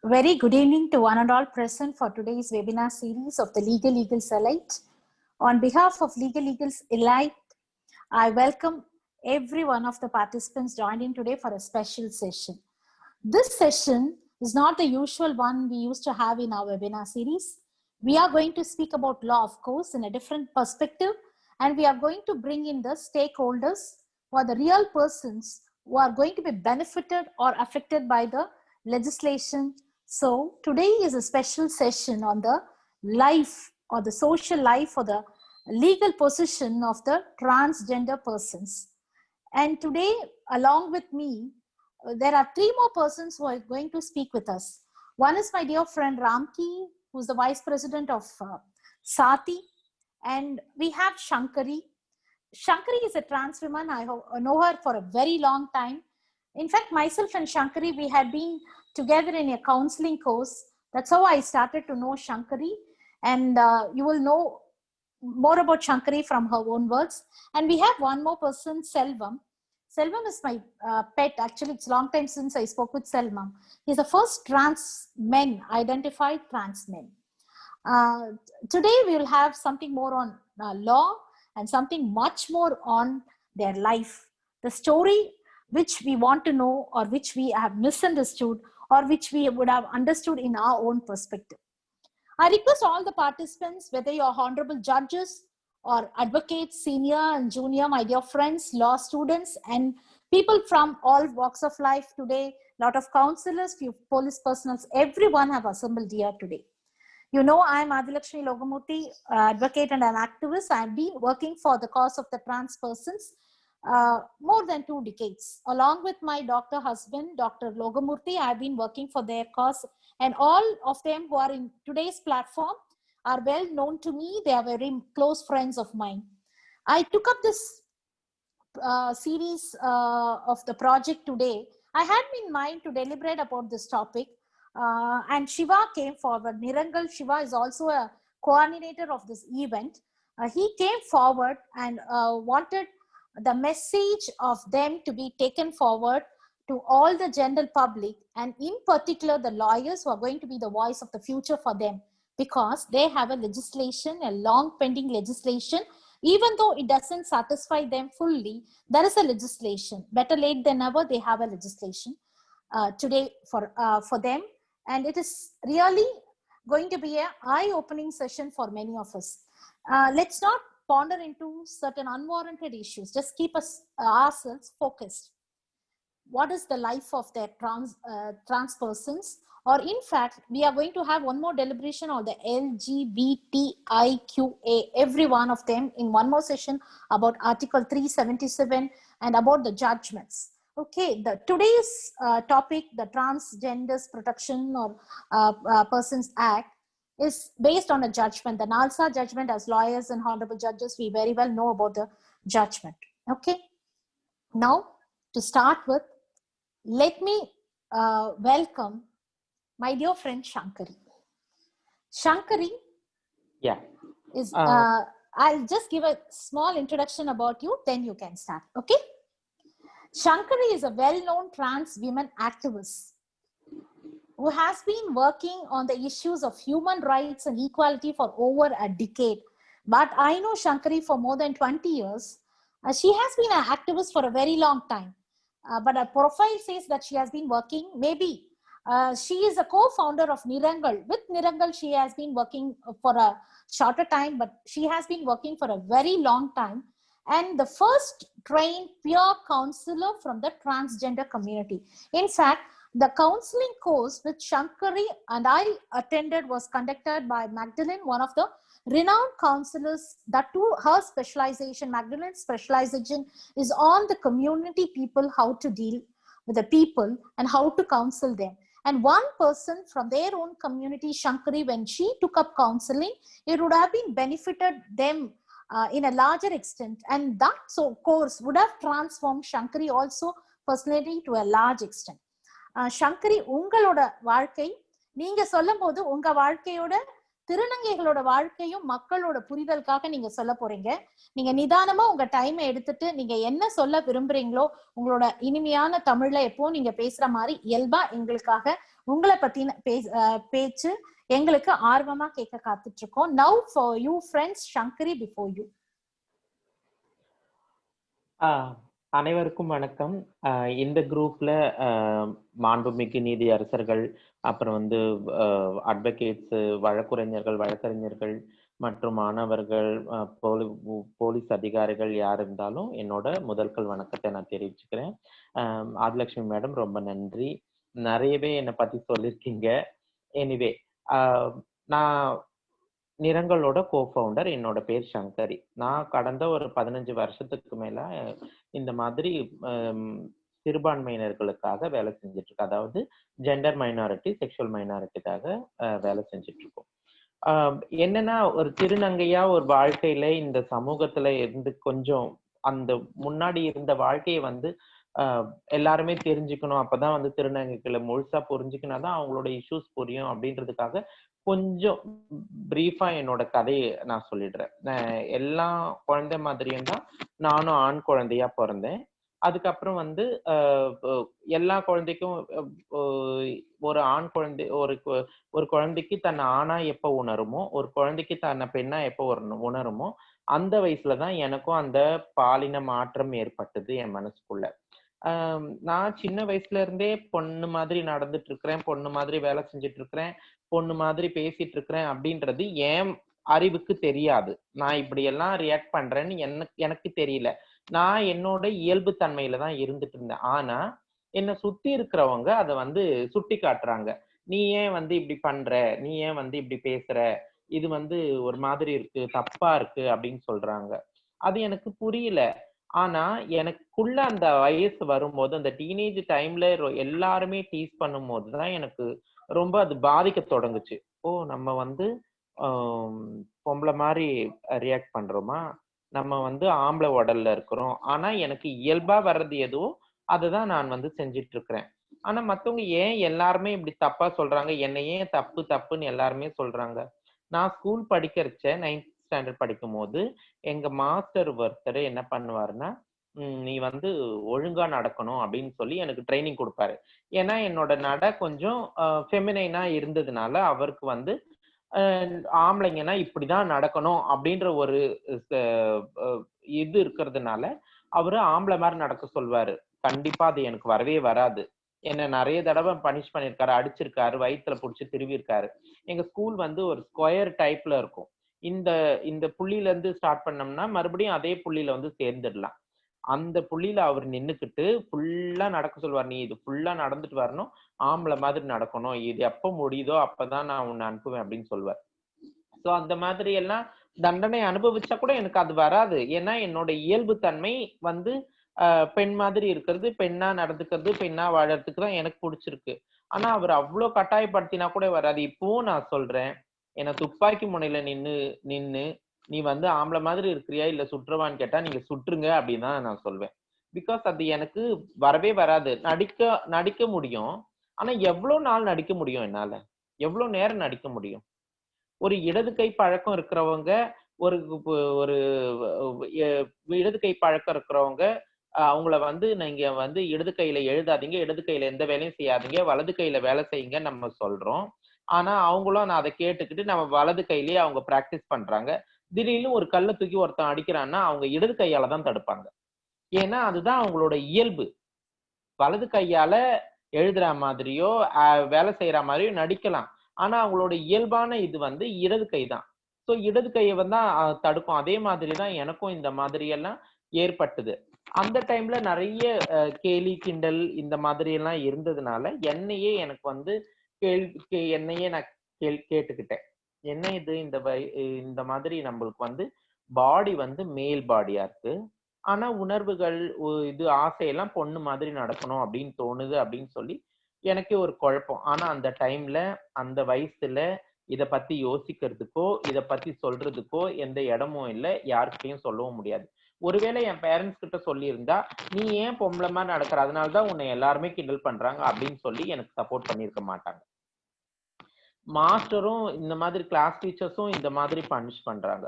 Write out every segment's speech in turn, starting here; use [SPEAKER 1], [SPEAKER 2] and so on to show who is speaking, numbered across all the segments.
[SPEAKER 1] Very good evening to one and all present for today's webinar series of the Legal Eagles Elite. On behalf of Legal Eagles Elite, I welcome every one of the participants joining today for a special session. This session is not the usual one we used to have in our webinar series. We are going to speak about law, of course, in a different perspective, and we are going to bring in the stakeholders who are the real persons who are going to be benefited or affected by the legislation. So today is a special session on the life or the social life or the legal position of the transgender persons. And today, along with me, there are three more persons who are going to speak with us. One is my dear friend Ramki, who's the Vice President of Sati. And we have Shankari. Shankari is a trans woman. I know her for a very long time. In fact, myself and Shankari, we had been together in a counseling course. That's how I started to know Shankari. And you will know more about Shankari from her own words. And we have one more person, Selvam. Selvam is my pet. Actually, it's a long time since I spoke with Selvam. He's the first trans men, identified trans men. Today, we will have something more on law and something much more on their life. The story which we want to know or which we have misunderstood or which we would have understood in our own perspective. I request all the participants, whether you're honorable judges or advocates, senior and junior, my dear friends, law students, and people from all walks of life today, a lot of counselors, few police personnel, everyone have assembled here today. You know, I am Adilakshmi Logamurthy, advocate and an activist. I have been working for the cause of the trans persons more than 2 decades. Along with my doctor husband, Dr. Logamurthy, I have been working for their cause, and all of them who are in today's platform are well known to me. They are very close friends of mine. I took up this series of the project today. I had in mind to deliberate about this topic, and Shiva came forward. Nirangal Shiva is also a coordinator of this event. He came forward and wanted the message of them to be taken forward to all the general public, and in particular the lawyers who are going to be the voice of the future for them, because they have a legislation, a long pending legislation. Even though it doesn't satisfy them fully, there is a legislation. Better late than never, they have a legislation today for them. And it is really going to be an eye-opening session for many of us. Let's not ponder into certain unwarranted issues. Just keep us ourselves focused. What is the life of their trans persons? Or in fact, we are going to have one more deliberation on the LGBTIQA, every one of them in one more session about Article 377 and about the judgments. Okay, today's topic, the Transgenders Protection or Persons Act, is based on a judgment, the NALSA judgment. As lawyers and honorable judges, we very well know about the judgment. Okay, now to start with, let me welcome my dear friend Shankari. Shankari,
[SPEAKER 2] yeah,
[SPEAKER 1] is I'll just give a small introduction about you, then you can start. Okay, Shankari is a well-known trans women activist who has been working on the issues of human rights and equality for over a decade. But I know Shankari for more than 20 years. She has been an activist for a very long time. But her profile says that she has been working, maybe she is a co-founder of Nirangal. With Nirangal, she has been working for a shorter time, but she has been working for a very long time. And the first trained peer counselor from the transgender community. In fact, the counseling course which Shankari and I attended was conducted by Magdalene, one of the renowned counselors. That too, her specialization, Magdalene's specialization, is on the community people, how to deal with the people and how to counsel them. And one person from their own community, Shankari, when she took up counseling, it would have been benefited them in a larger extent. And that course would have transformed Shankari also personally to a large extent. Shankari, உங்களோட வாழ்க்கை நீங்க சொல்லும் போது உங்க வாழ்க்கையோட திருநங்கைகளோட வாழ்க்கையும் மக்களோட புரிதலுக்காக நீங்க சொல்ல போறீங்க. நீங்க நிதானமா உங்க டைமை எடுத்துட்டு நீங்க என்ன சொல்ல விரும்புறீங்களோ உங்களோட இனிமையான தமிழ்ல எப்போ நீங்க பேசுற மாதிரி இயல்பா எங்களுக்காக உங்களை பத்தின பேச்சு எங்களுக்கு ஆர்வமா கேட்க காத்துட்டு இருக்கோம். Now for you friends, Shankari before you.
[SPEAKER 2] அனைவருக்கும் வணக்கம். இந்த குரூப்ல மாண்புமிகு நீதி அரசர்கள், அப்புறம் வந்து அட்வொகேட்ஸ், வழக்கறிஞர்கள் மற்றும் மாணவர்கள், போலீஸ் அதிகாரிகள் யார் இருந்தாலும் என்னோட முதல்கள் வணக்கத்தை நான் தெரிவிச்சுக்கிறேன். ஆதிலட்சுமி மேடம் ரொம்ப நன்றி. நிறையவே என்னை பத்தி சொல்லியிருக்கீங்க. எனிவே நான் நிறங்களோட கோஃபவுண்டர். என்னோட பேர் சங்கரி. நான் கடந்த ஒரு 15 வருஷத்துக்கு மேல இந்த மாதிரி சிறுபான்மையினர்களுக்காக வேலை செஞ்சுட்டு இருக்கேன். அதாவது ஜெண்டர் மைனாரிட்டி, செக்ஷுவல் மைனாரிட்டிக்காக வேலை செஞ்சுட்டு இருக்கோம். என்னன்னா, ஒரு திருநங்கையா ஒரு வாழ்க்கையில இந்த சமூகத்துல இருந்து கொஞ்சம் அந்த முன்னாடி இருந்த வாழ்க்கையை வந்து எல்லாருமே தெரிஞ்சுக்கணும். அப்பதான் வந்து திருநங்கைகளை முழுசா புரிஞ்சுக்கினாதான் அவங்களோட இஷ்யூஸ் புரியும் அப்படின்றதுக்காக கொஞ்சம் பிரீஃபா என்னோட கதையை நான் சொல்லிடுறேன். எல்லா குழந்தை மாதிரியும் தான் நானும் ஆண் குழந்தையா பிறந்தேன். அதுக்கப்புறம் வந்து எல்லா குழந்தைக்கும் ஒரு ஆண் குழந்தை ஒரு குழந்தைக்கு தன்னை ஆணா எப்ப உணருமோ, ஒரு குழந்தைக்கு தன்னை பெண்ணா எப்ப உணருமோ அந்த வயசுலதான் எனக்கும் அந்த பாலின மாற்றம் ஏற்பட்டது என் மனசுக்குள்ள. நான் சின்ன வயசுல இருந்தே பொண்ணு மாதிரி நடந்துட்டு இருக்கிறேன், பொண்ணு மாதிரி வேலை செஞ்சுட்டு இருக்கிறேன், பொண்ணு மாதிரி பேசிட்டு இருக்கிறேன் அப்படின்றது என் அறிவுக்கு தெரியாது. நான் இப்படி எல்லாம் ரியாக்ட் பண்றேன்னு எனக்கு தெரியல. நான் என்னோட இயல்பு தன்மையில தான் இருந்துட்டு இருந்தேன். ஆனா என்னை சுத்தி இருக்கிறவங்க அதை வந்து சுட்டி காட்டுறாங்க. நீ ஏன் வந்து இப்படி பண்ற, நீ ஏன் வந்து இப்படி பேசுற, இது வந்து ஒரு மாதிரி இருக்கு, தப்பா இருக்கு அப்படின்னு சொல்றாங்க. அது எனக்கு புரியல. ஆனா எனக்குள்ள அந்த வயசு வரும்போது, அந்த டீனேஜ் டைம்ல எல்லாருமே டீஸ் பண்ணும் போதுதான் எனக்கு ரொம்ப அது பாதிக்க தொடங்குச்சு. ஓ, நம்ம வந்து பொம்பளை மாதிரி ரியாக்ட் பண்றோமா, நம்ம வந்து ஆம்பளை உடல்ல இருக்கிறோம். ஆனா எனக்கு இயல்பா வர்றது எதுவும் அதுதான் நான் வந்து செஞ்சிட்டு இருக்கிறேன். ஆனா மத்தவங்க ஏன் எல்லாருமே இப்படி தப்பா சொல்றாங்க, என்னை ஏன் தப்புன்னு எல்லாருமே சொல்றாங்க. நான் ஸ்கூல் படிக்கிறச்ச 9th ஸ்டாண்டர்ட் படிக்கும் போது எங்க மாஸ்டர் ஒருத்தர் என்ன பண்ணுவாருன்னா, நீ வந்து ஒழுங்கா நடக்கணும் அப்படின்னு சொல்லி எனக்கு ட்ரைனிங் கொடுப்பாரு. ஏன்னா என்னோட நட கொஞ்சம் ஃபெமினைனா இருந்ததுனால அவருக்கு வந்து ஆம்பளைங்கன்னா இப்படிதான் நடக்கணும் அப்படின்ற ஒரு இது இருக்கிறதுனால அவரு ஆம்பளை மாதிரி நடக்க சொல்வாரு. கண்டிப்பா அது எனக்கு வரவே வராது. என்ன நிறைய தடவை பனிஷ் பண்ணிருக்காரு, அடிச்சிருக்காரு, வயிற்றுல புடிச்சு திருவிருக்காரு. எங்க ஸ்கூல் வந்து ஒரு ஸ்கொயர் டைப்ல இருக்கும். இந்த இந்த புள்ளியில இருந்து ஸ்டார்ட் பண்ணோம்னா மறுபடியும் அதே புள்ளியில வந்து சேர்ந்துடலாம். அந்த புள்ளியில அவர் நின்னுக்கிட்டு ஃபுல்லா நடக்க சொல்வார். நீ இது ஃபுல்லா நடந்துட்டு வரணும், ஆம்பளை மாதிரி நடக்கணும், இது எப்ப முடியுதோ அப்பதான் நான் உன்னை அனுப்புவேன் அப்படின்னு சொல்வார். சோ அந்த மாதிரி எல்லாம் தண்டனை அனுபவிச்சா கூட எனக்கு அது வராது. ஏன்னா என்னோட இயல்பு தன்மை வந்து பெண் மாதிரி இருக்கிறது, பெண்ணா நடந்துக்கிறது, பெண்ணா வாழறதுக்கு தான் எனக்கு பிடிச்சிருக்கு. ஆனா அவர் அவ்வளவு கட்டாயப்படுத்தினா கூட வராது. இப்பவும் நான் சொல்றேன், என்ன துப்பாக்கி முனையில நின்னு நீ வந்து ஆம்பளை மாதிரி இருக்கிறியா இல்ல சுற்றுவான்னு கேட்டா நீங்க சுற்றுங்க அப்படின்னு தான் நான் சொல்வேன். பிகாஸ் அது எனக்கு வரவே வராது. நடிக்க முடியும். ஆனா எவ்வளவு நாள் நடிக்க முடியும் என்னால? எவ்வளவு நேரம் நடிக்க முடியும்? ஒரு இடது கை பழக்கம் இருக்கிறவங்க, ஒரு ஒரு இடது கை பழக்கம் இருக்கிறவங்க அவங்கள வந்து நீங்க வந்து இடது கையில எழுதாதீங்க, இடது கையில எந்த வேலையும் செய்யாதீங்க, வலது கையில வேலை செய்யுங்க நம்ம சொல்றோம். ஆனா அவங்களும் நான் அதை கேட்டுக்கிட்டு நம்ம வலது கையிலேயே அவங்க பிராக்டிஸ் பண்றாங்க. திடீர்னு ஒரு கல்லை தூக்கி ஒருத்தன் அடிக்கிறான்னா அவங்க இடது கையால தான் தடுப்பாங்க. ஏன்னா அதுதான் அவங்களோட இயல்பு. வலது கையால எழுதுற மாதிரியோ வேலை செய்யற மாதிரியோ நடிக்கலாம். ஆனா அவங்களோட இயல்பான இது வந்து இடது கை தான். சோ இடது கையை வந்து தடுக்கும். அதே மாதிரிதான் எனக்கும் இந்த மாதிரி எல்லாம் ஏற்பட்டது. அந்த டைம்ல நிறைய கேலி கிண்டல் இந்த மாதிரி எல்லாம் இருந்ததுனால என்னையே எனக்கு வந்து என்னையே நான் கேட்டுக்கிட்டேன். என்ன இது இந்த மாதிரி நம்மளுக்கு வந்து பாடி வந்து மேல் பாடியா இருக்கு, ஆனா உணர்வுகள் இது ஆசையெல்லாம் பொண்ணு மாதிரி நடக்கணும் அப்படின்னு தோணுது அப்படின்னு சொல்லி எனக்கே ஒரு குழப்பம். ஆனா அந்த டைம்ல அந்த வயசுல இத பத்தி யோசிக்கிறதுக்கோ இத பத்தி சொல்றதுக்கோ எந்த இடமும் இல்லை, யாருக்கிட்டையும் சொல்லவும் முடியாது. ஒருவேளை என் பேரண்ட்ஸ் கிட்ட சொல்லியிருந்தா நீ ஏன் பொம்பளை மாதிரி நடக்கிற, அதனாலதான் உன்னை எல்லாருமே கிண்டல் பண்றாங்க அப்படின்னு சொல்லி எனக்கு சப்போர்ட் பண்ணியிருக்க மாட்டாங்க. மாஸ்டரும் இந்த மாதிரி கிளாஸ் டீச்சர்ஸும் இந்த மாதிரி பனிஷ் பண்றாங்க.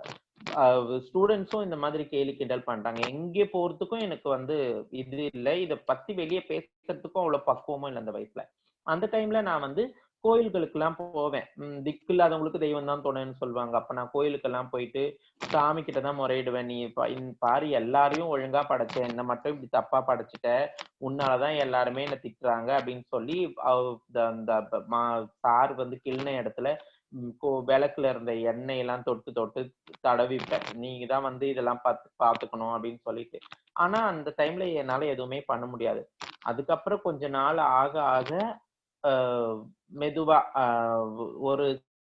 [SPEAKER 2] ஸ்டூடெண்ட்ஸும் இந்த மாதிரி கேலி கிண்டல் பண்றாங்க. எங்கே போறதுக்கும் எனக்கு வந்து இது இல்ல. இத பத்தி வெளிய பேசுறதுக்கும் அவ்வளவு பக்குவமும் இல்ல அந்த வயசுல. அந்த டைம்ல நான் வந்து கோயில்களுக்கெல்லாம் போவேன். திக்கில்லாதவங்களுக்கு தெய்வம் தான் துணைன்னு சொல்லுவாங்க. அப்ப நான் கோயிலுக்கெல்லாம் போயிட்டு சாமி கிட்ட தான் முறையிடுவேன். நீ பாரு எல்லாரையும் ஒழுங்கா படைச்ச. என்ன மட்டும் இப்படி தப்பா படைச்சுட்ட. உன்னாலதான் எல்லாருமே என்ன திட்டுறாங்க அப்படின்னு சொல்லி அந்த சார் வந்து கிள்ன இடத்துல விளக்குல இருந்த எண்ணெய் எல்லாம் தொட்டு தொட்டு தடவிப்பேன். நீங்க தான் வந்து இதெல்லாம் பாத்துக்கணும் அப்படின்னு சொல்லிட்டு. ஆனா அந்த டைம்ல என்னால எதுவுமே பண்ண முடியாது. அதுக்கப்புறம் கொஞ்ச நாள் ஆக ஆக மெதுவா ஒரு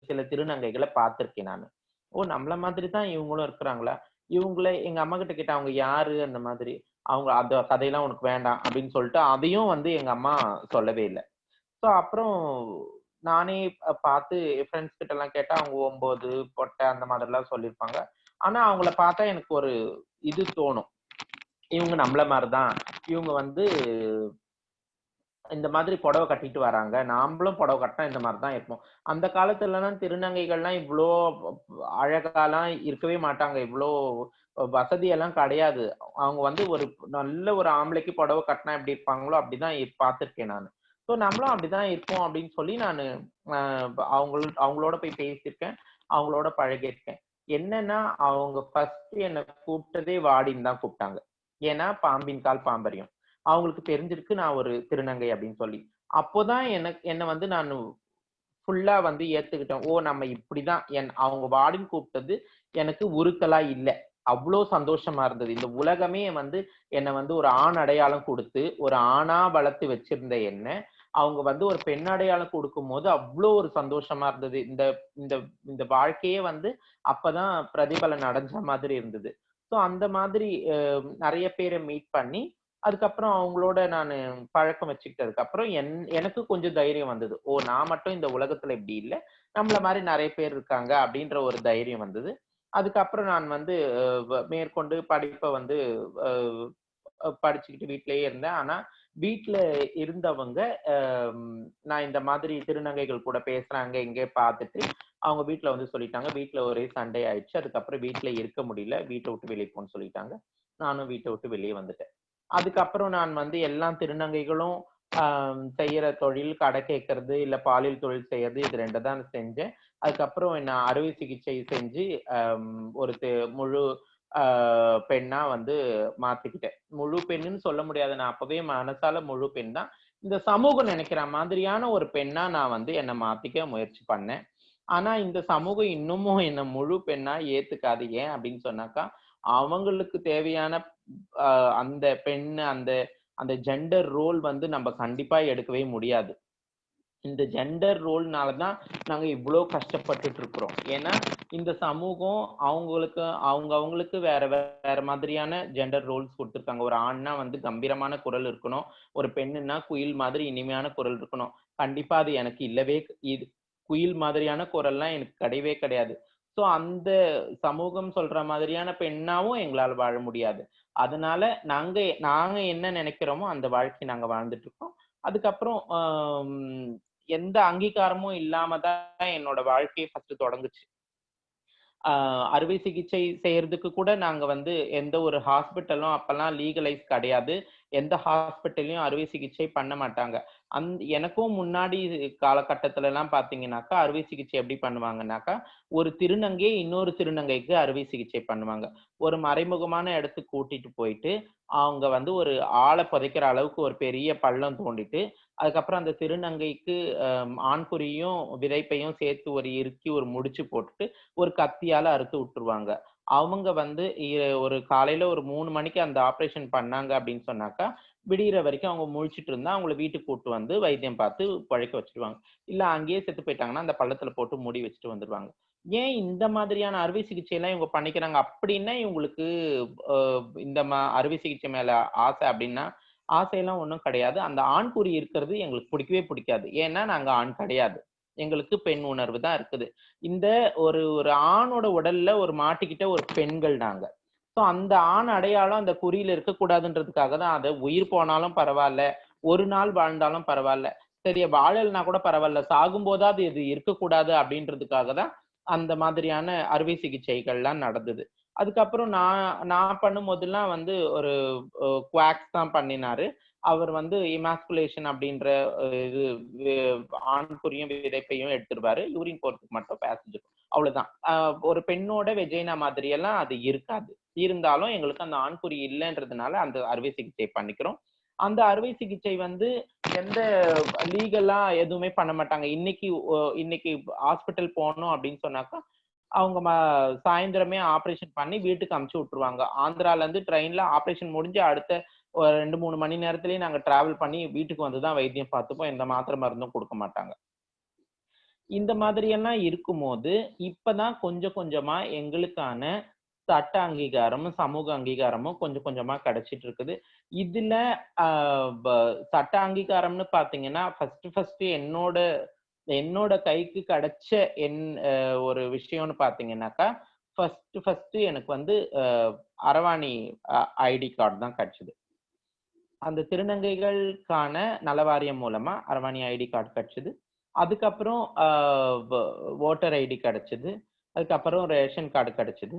[SPEAKER 2] சில திருநங்கைகளை பார்த்திருக்கேன் நானு. ஓ நம்மள மாதிரி தான் இவங்களும் இருக்கிறாங்களா? இவங்கள எங்க அம்மா கிட்ட கேட்டேன், அவங்க யாரு அந்த மாதிரி. அவங்க அந்த கதையெல்லாம் உனக்கு வேண்டாம் அப்படின்னு சொல்லிட்டு அதையும் வந்து எங்க அம்மா சொல்லவே இல்ல. சோ அப்புறம் நானே பார்த்து என் ஃப்ரெண்ட்ஸ் கிட்ட எல்லாம் கேட்டா அவங்க 9 பொட்டை அந்த மாதிரி எல்லாம் சொல்லியிருப்பாங்க. ஆனா அவங்கள பார்த்தா எனக்கு ஒரு இது தோணும். இவங்க நம்மள மாதிரிதான். இவங்க வந்து இந்த மாதிரி புடவை கட்டிட்டு வராங்க. நாமளும் புடவை கட்டினா இந்த மாதிரிதான் இருப்போம். அந்த காலத்துலலாம் திருநங்கைகள்லாம் இவ்ளோ அழகாலாம் இருக்கவே மாட்டாங்க. இவ்ளோ வசதியெல்லாம் கிடையாது. அவங்க வந்து ஒரு நல்ல ஒரு ஆம்பளைக்கு புடவை கட்டினா எப்படி இருப்பாங்களோ அப்படிதான் பார்த்திருக்கேன் நானு. சோ நம்மளும் அப்படிதான் இருப்போம் அப்படின்னு சொல்லி நானு அவங்களோட போய் பேசியிருக்கேன். அவங்களோட பழகியிருக்கேன். என்னன்னா அவங்க ஃபர்ஸ்ட் என்ன கூப்பிட்டதே வாடின்னு தான் கூப்பிட்டாங்க. ஏன்னா பாம்பின் கால் பாம்பரியும். அவங்களுக்கு தெரிஞ்சிருக்கு நான் ஒரு திருநங்கை அப்படின்னு சொல்லி. அப்போதான் என்ன வந்து நானு ஃபுல்லா வந்து ஏத்துக்கிட்டேன். ஓ நம்ம இப்படிதான் அவங்க வாடின்னு கூப்பிட்டது எனக்கு உறுத்தலா இல்ல. அவ்ளோ சந்தோஷமா இருந்தது. இந்த உலகமே வந்து என்ன வந்து ஒரு ஆண் அடையாளம் குடுத்து, ஒரு ஆணா வளர்த்து வச்சிருந்த என்ன, அவங்க வந்து ஒரு பெண் அடையாளம் கொடுக்கும்போது அவ்ளோ ஒரு சந்தோஷமா இருந்தது. இந்த இந்த இந்த வாழ்க்கையே வந்து அப்பதான் பிரதிபலன் அடைஞ்ச மாதிரி இருந்தது. சோ அந்த மாதிரி நெறைய பேர மீட் பண்ணி அதுக்கப்புறம் அவங்களோட நானு பழக்கம் வச்சுக்கிட்டதுக்கு அப்புறம் எனக்கு கொஞ்சம் தைரியம் வந்தது. ஓ நான் மட்டும் இந்த உலகத்துல இப்படி இல்ல. நம்மள மாரி நெறைய பேர் இருக்காங்க அப்படின்ற ஒரு தைரியம் வந்தது. அதுக்கப்புறம் நான் வந்து மேற்கொண்டு படிப்ப வந்து அ படிச்சுக்கிட்டு வீட்லயே இருந்தேன். ஆனா வீட்ல இருந்தவங்க நான் இந்த மாதிரி திருநங்கைகள் கூட பேசுறாங்க இங்கே பார்த்துட்டு, அவங்க வீட்ல வந்து சொல்லிட்டாங்க. வீட்ல ஒரே சண்டை ஆயிடுச்சு. அதுக்கப்புறம் வீட்ல இருக்க முடியல. வீட்ட விட்டு வெளிய போன்னு சொல்லிட்டாங்க. நானும் வீட்ட விட்டு வெளிய வந்துட்டேன். அதுக்கப்புறம் நான் வந்து எல்லா திருநங்கைகளும் செய்யற தொழில் கடை கேட்கறது, இல்ல பாலியல் தொழில் செய்யறது இது 2 தான் செஞ்சேன். அதுக்கப்புறம் நான் அறுவை சிகிச்சை செஞ்சு ஒரு முழு ஆ பெண்ணா வந்து மாத்திக்கிட்டேன். முழு பெண்ணுன்னு சொல்ல முடியாது. நான் அப்பவே மனசால முழு பெண் தான். இந்த சமூகம் நினைக்கிற மாதிரியான ஒரு பெண்ணா நான் வந்து என்ன மாத்திக்க முயற்சி பண்ணேன். ஆனா இந்த சமூகம் இன்னமும் என்ன முழு பெண்ணா ஏத்துக்காது. ஏன் அப்படின்னு சொன்னாக்கா, அவங்களுக்கு தேவையான அந்த பெண் அந்த அந்த ஜெண்டர் ரோல் வந்து நம்ம கண்டிப்பா எடுக்கவே முடியாது. இந்த ஜெண்டர் ரோல்னால தான் நாங்க இவ்ளோ கஷ்டப்பட்டுட்டு இருக்கிறோம். ஏன்னா இந்த சமூகம் அவங்களுக்கு வேற வேற மாதிரியான ஜெண்டர் ரோல்ஸ் குடுத்துருக்காங்க. ஒரு ஆண்னா வந்து கம்பீரமான குரல் இருக்கணும். ஒரு பெண்ணுன்னா குயில் மாதிரி இனிமையான குரல் இருக்கணும். கண்டிப்பா அது எனக்கு இல்லவே இது குயில் மாதிரியான குரல்லாம் எனக்கு கிடையவே கிடையாது. சோ அந்த சமூகம் சொல்ற மாதிரியான பெண்ணாவும் எங்களால வாழ முடியாது. அதனால நாங்க என்ன நினைக்கிறோமோ அந்த வாழ்க்கைய நாங்க வாழ்ந்துட்டு இருக்கோம். அதுக்கப்புறம் எந்த அங்கீகாரமும் இல்லாம தான் என்னோட வாழ்க்கை ஃபர்ஸ்ட் தொடங்குச்சு. அறுவை சிகிச்சை செய்யறதுக்கு கூட நாங்க வந்து எந்த ஒரு ஹாஸ்பிட்டலும் அப்பல்லாம் லீகலைஸ் கிடையாது. எந்த ஹாஸ்பிட்டல்லயும் அறுவை சிகிச்சை பண்ண மாட்டாங்க. எனக்கும் முன்னாடி காலகட்டத்துல எல்லாம் பாத்தீங்கன்னாக்கா, அறுவை சிகிச்சை எப்படி பண்ணுவாங்கன்னாக்கா, ஒரு திருநங்கை இன்னொரு திருநங்கைக்கு அறுவை சிகிச்சை பண்ணுவாங்க. ஒரு மறைமுகமான இடத்துக்கு கூட்டிட்டு போயிட்டு, அவங்க வந்து ஒரு ஆள புதைக்கிற அளவுக்கு ஒரு பெரிய பள்ளம் தோண்டிட்டு, அதுக்கப்புறம் அந்த திருநங்கைக்கு ஆண்குறியும், விதைப்பையும் சேர்த்து ஒரு இறுக்கி ஒரு முடிச்சு போட்டுட்டு, ஒரு கத்தியால அறுத்து விட்டுருவாங்க. அவங்க வந்து ஒரு காலையில ஒரு 3 மணிக்கு அந்த ஆப்பரேஷன் பண்ணாங்க அப்படின்னு சொன்னாக்கா, விடியிற வரைக்கும் அவங்க முழிச்சுட்டு இருந்தா, அவங்கள வீட்டுக்கு கூட்டு வந்து வைத்தியம் பார்த்து பொழைக்க வச்சுருவாங்க. இல்ல அங்கேயே செத்து போயிட்டாங்கன்னா, அந்த பள்ளத்துல போட்டு மூடி வச்சுட்டு வந்துருவாங்க. ஏன் இந்த மாதிரியான அறுவை சிகிச்சை எல்லாம் இவங்க பண்ணிக்கிறாங்க? அப்படின்னா இவங்களுக்கு அ இந்த அறுவை சிகிச்சை மேல ஆசை அப்படின்னா, ஆசையெல்லாம் ஒண்ணும் கிடையாது. அந்த ஆண்குறி இருக்கிறது எங்களுக்கு பிடிக்கவே பிடிக்காது. ஏன்னா நாங்க ஆண் கிடையாது. எங்களுக்கு பெண் உணர்வு தான் இருக்குது. இந்த ஒரு ஒரு ஆணோட உடல்ல ஒரு மாட்டிக்கிட்ட ஒரு பெண்கள் நாங்க. சோ அந்த ஆண் அடையாளம் அந்த குறியில இருக்கக்கூடாதுன்றதுக்காக தான் அத உயிர் போனாலும் பரவால்ல, ஒரு நாள் வாழ்ந்தாலும் பரவால்ல. சரி வாழல்னா கூட பரவாயில்ல, சாகும்போதாவது இது இருக்கக்கூடாது அப்படின்றதுக்காக தான் அந்த மாதிரியான அறுவை சிகிச்சைகள்லாம் நடந்தது. அதுக்கப்புறம் நான் பண்ணும்போதெல்லாம் வந்து ஒரு குவாக்ஸ் தான் பண்ணினாரு. அவர் வந்து எமாஸ்குலேஷன் அப்படின்ற இது ஆண்குறியும் விதைப்பையும் எடுத்துருவாரு. யூரின் போறதுக்கு மட்டும் பேசஞ்சர் அவ்வளவுதான். ஒரு பெண்ணோட வெஜைனா மாதிரி எல்லாம் அது இருக்காது. இருந்தாலும் எங்களுக்கு அந்த ஆண்குறி இல்லைன்றதுனால அந்த அறுவை சிகிச்சை பண்ணிக்கிறோம். அந்த அறுவை சிகிச்சை வந்து எந்த லீகலா எதுவுமே பண்ண மாட்டாங்க. இன்னைக்கு ஹாஸ்பிட்டல் போனோம் அப்படின்னு சொன்னாக்கா அவங்க சாயந்தரமே ஆபரேஷன் பண்ணி வீட்டுக்கு அமுச்சு விட்டுருவாங்க. ஆந்திரால இருந்து ட்ரெயின்ல ஆபரேஷன் முடிஞ்சு அடுத்த ஒரு 2-3 மணி நேரத்திலேயே நாங்க டிராவல் பண்ணி வீட்டுக்கு வந்துதான் வைத்தியம் பார்த்துப்போம். எந்த மாத்திரை மருந்தும் கொடுக்க மாட்டாங்க. இந்த மாதிரி எல்லாம் இருக்கும்போது இப்பதான் கொஞ்சம் கொஞ்சமா எங்களுக்கான சட்ட அங்கீகாரமும் சமூக அங்கீகாரமும் கொஞ்சம் கொஞ்சமா கிடைச்சிட்டு இருக்குது. இதுல சட்ட அங்கீகாரம்னு பாத்தீங்கன்னா ஃபர்ஸ்ட் என்னோட கைக்கு கிடைச்ச ஒரு விஷயம்னு பாத்தீங்கன்னாக்கா ஃபர்ஸ்ட் எனக்கு வந்து அரவாணி ஐடி கார்டு தான் கிடைச்சது. அந்த திருநங்கைகளுக்கான நலவாரியம் மூலமா அரவாணி ஐடி கார்டு கிடைச்சது. அதுக்கப்புறம் ஓட்டர் ஐடி கிடைச்சது. அதுக்கப்புறம் ரேஷன் கார்டு கிடைச்சது.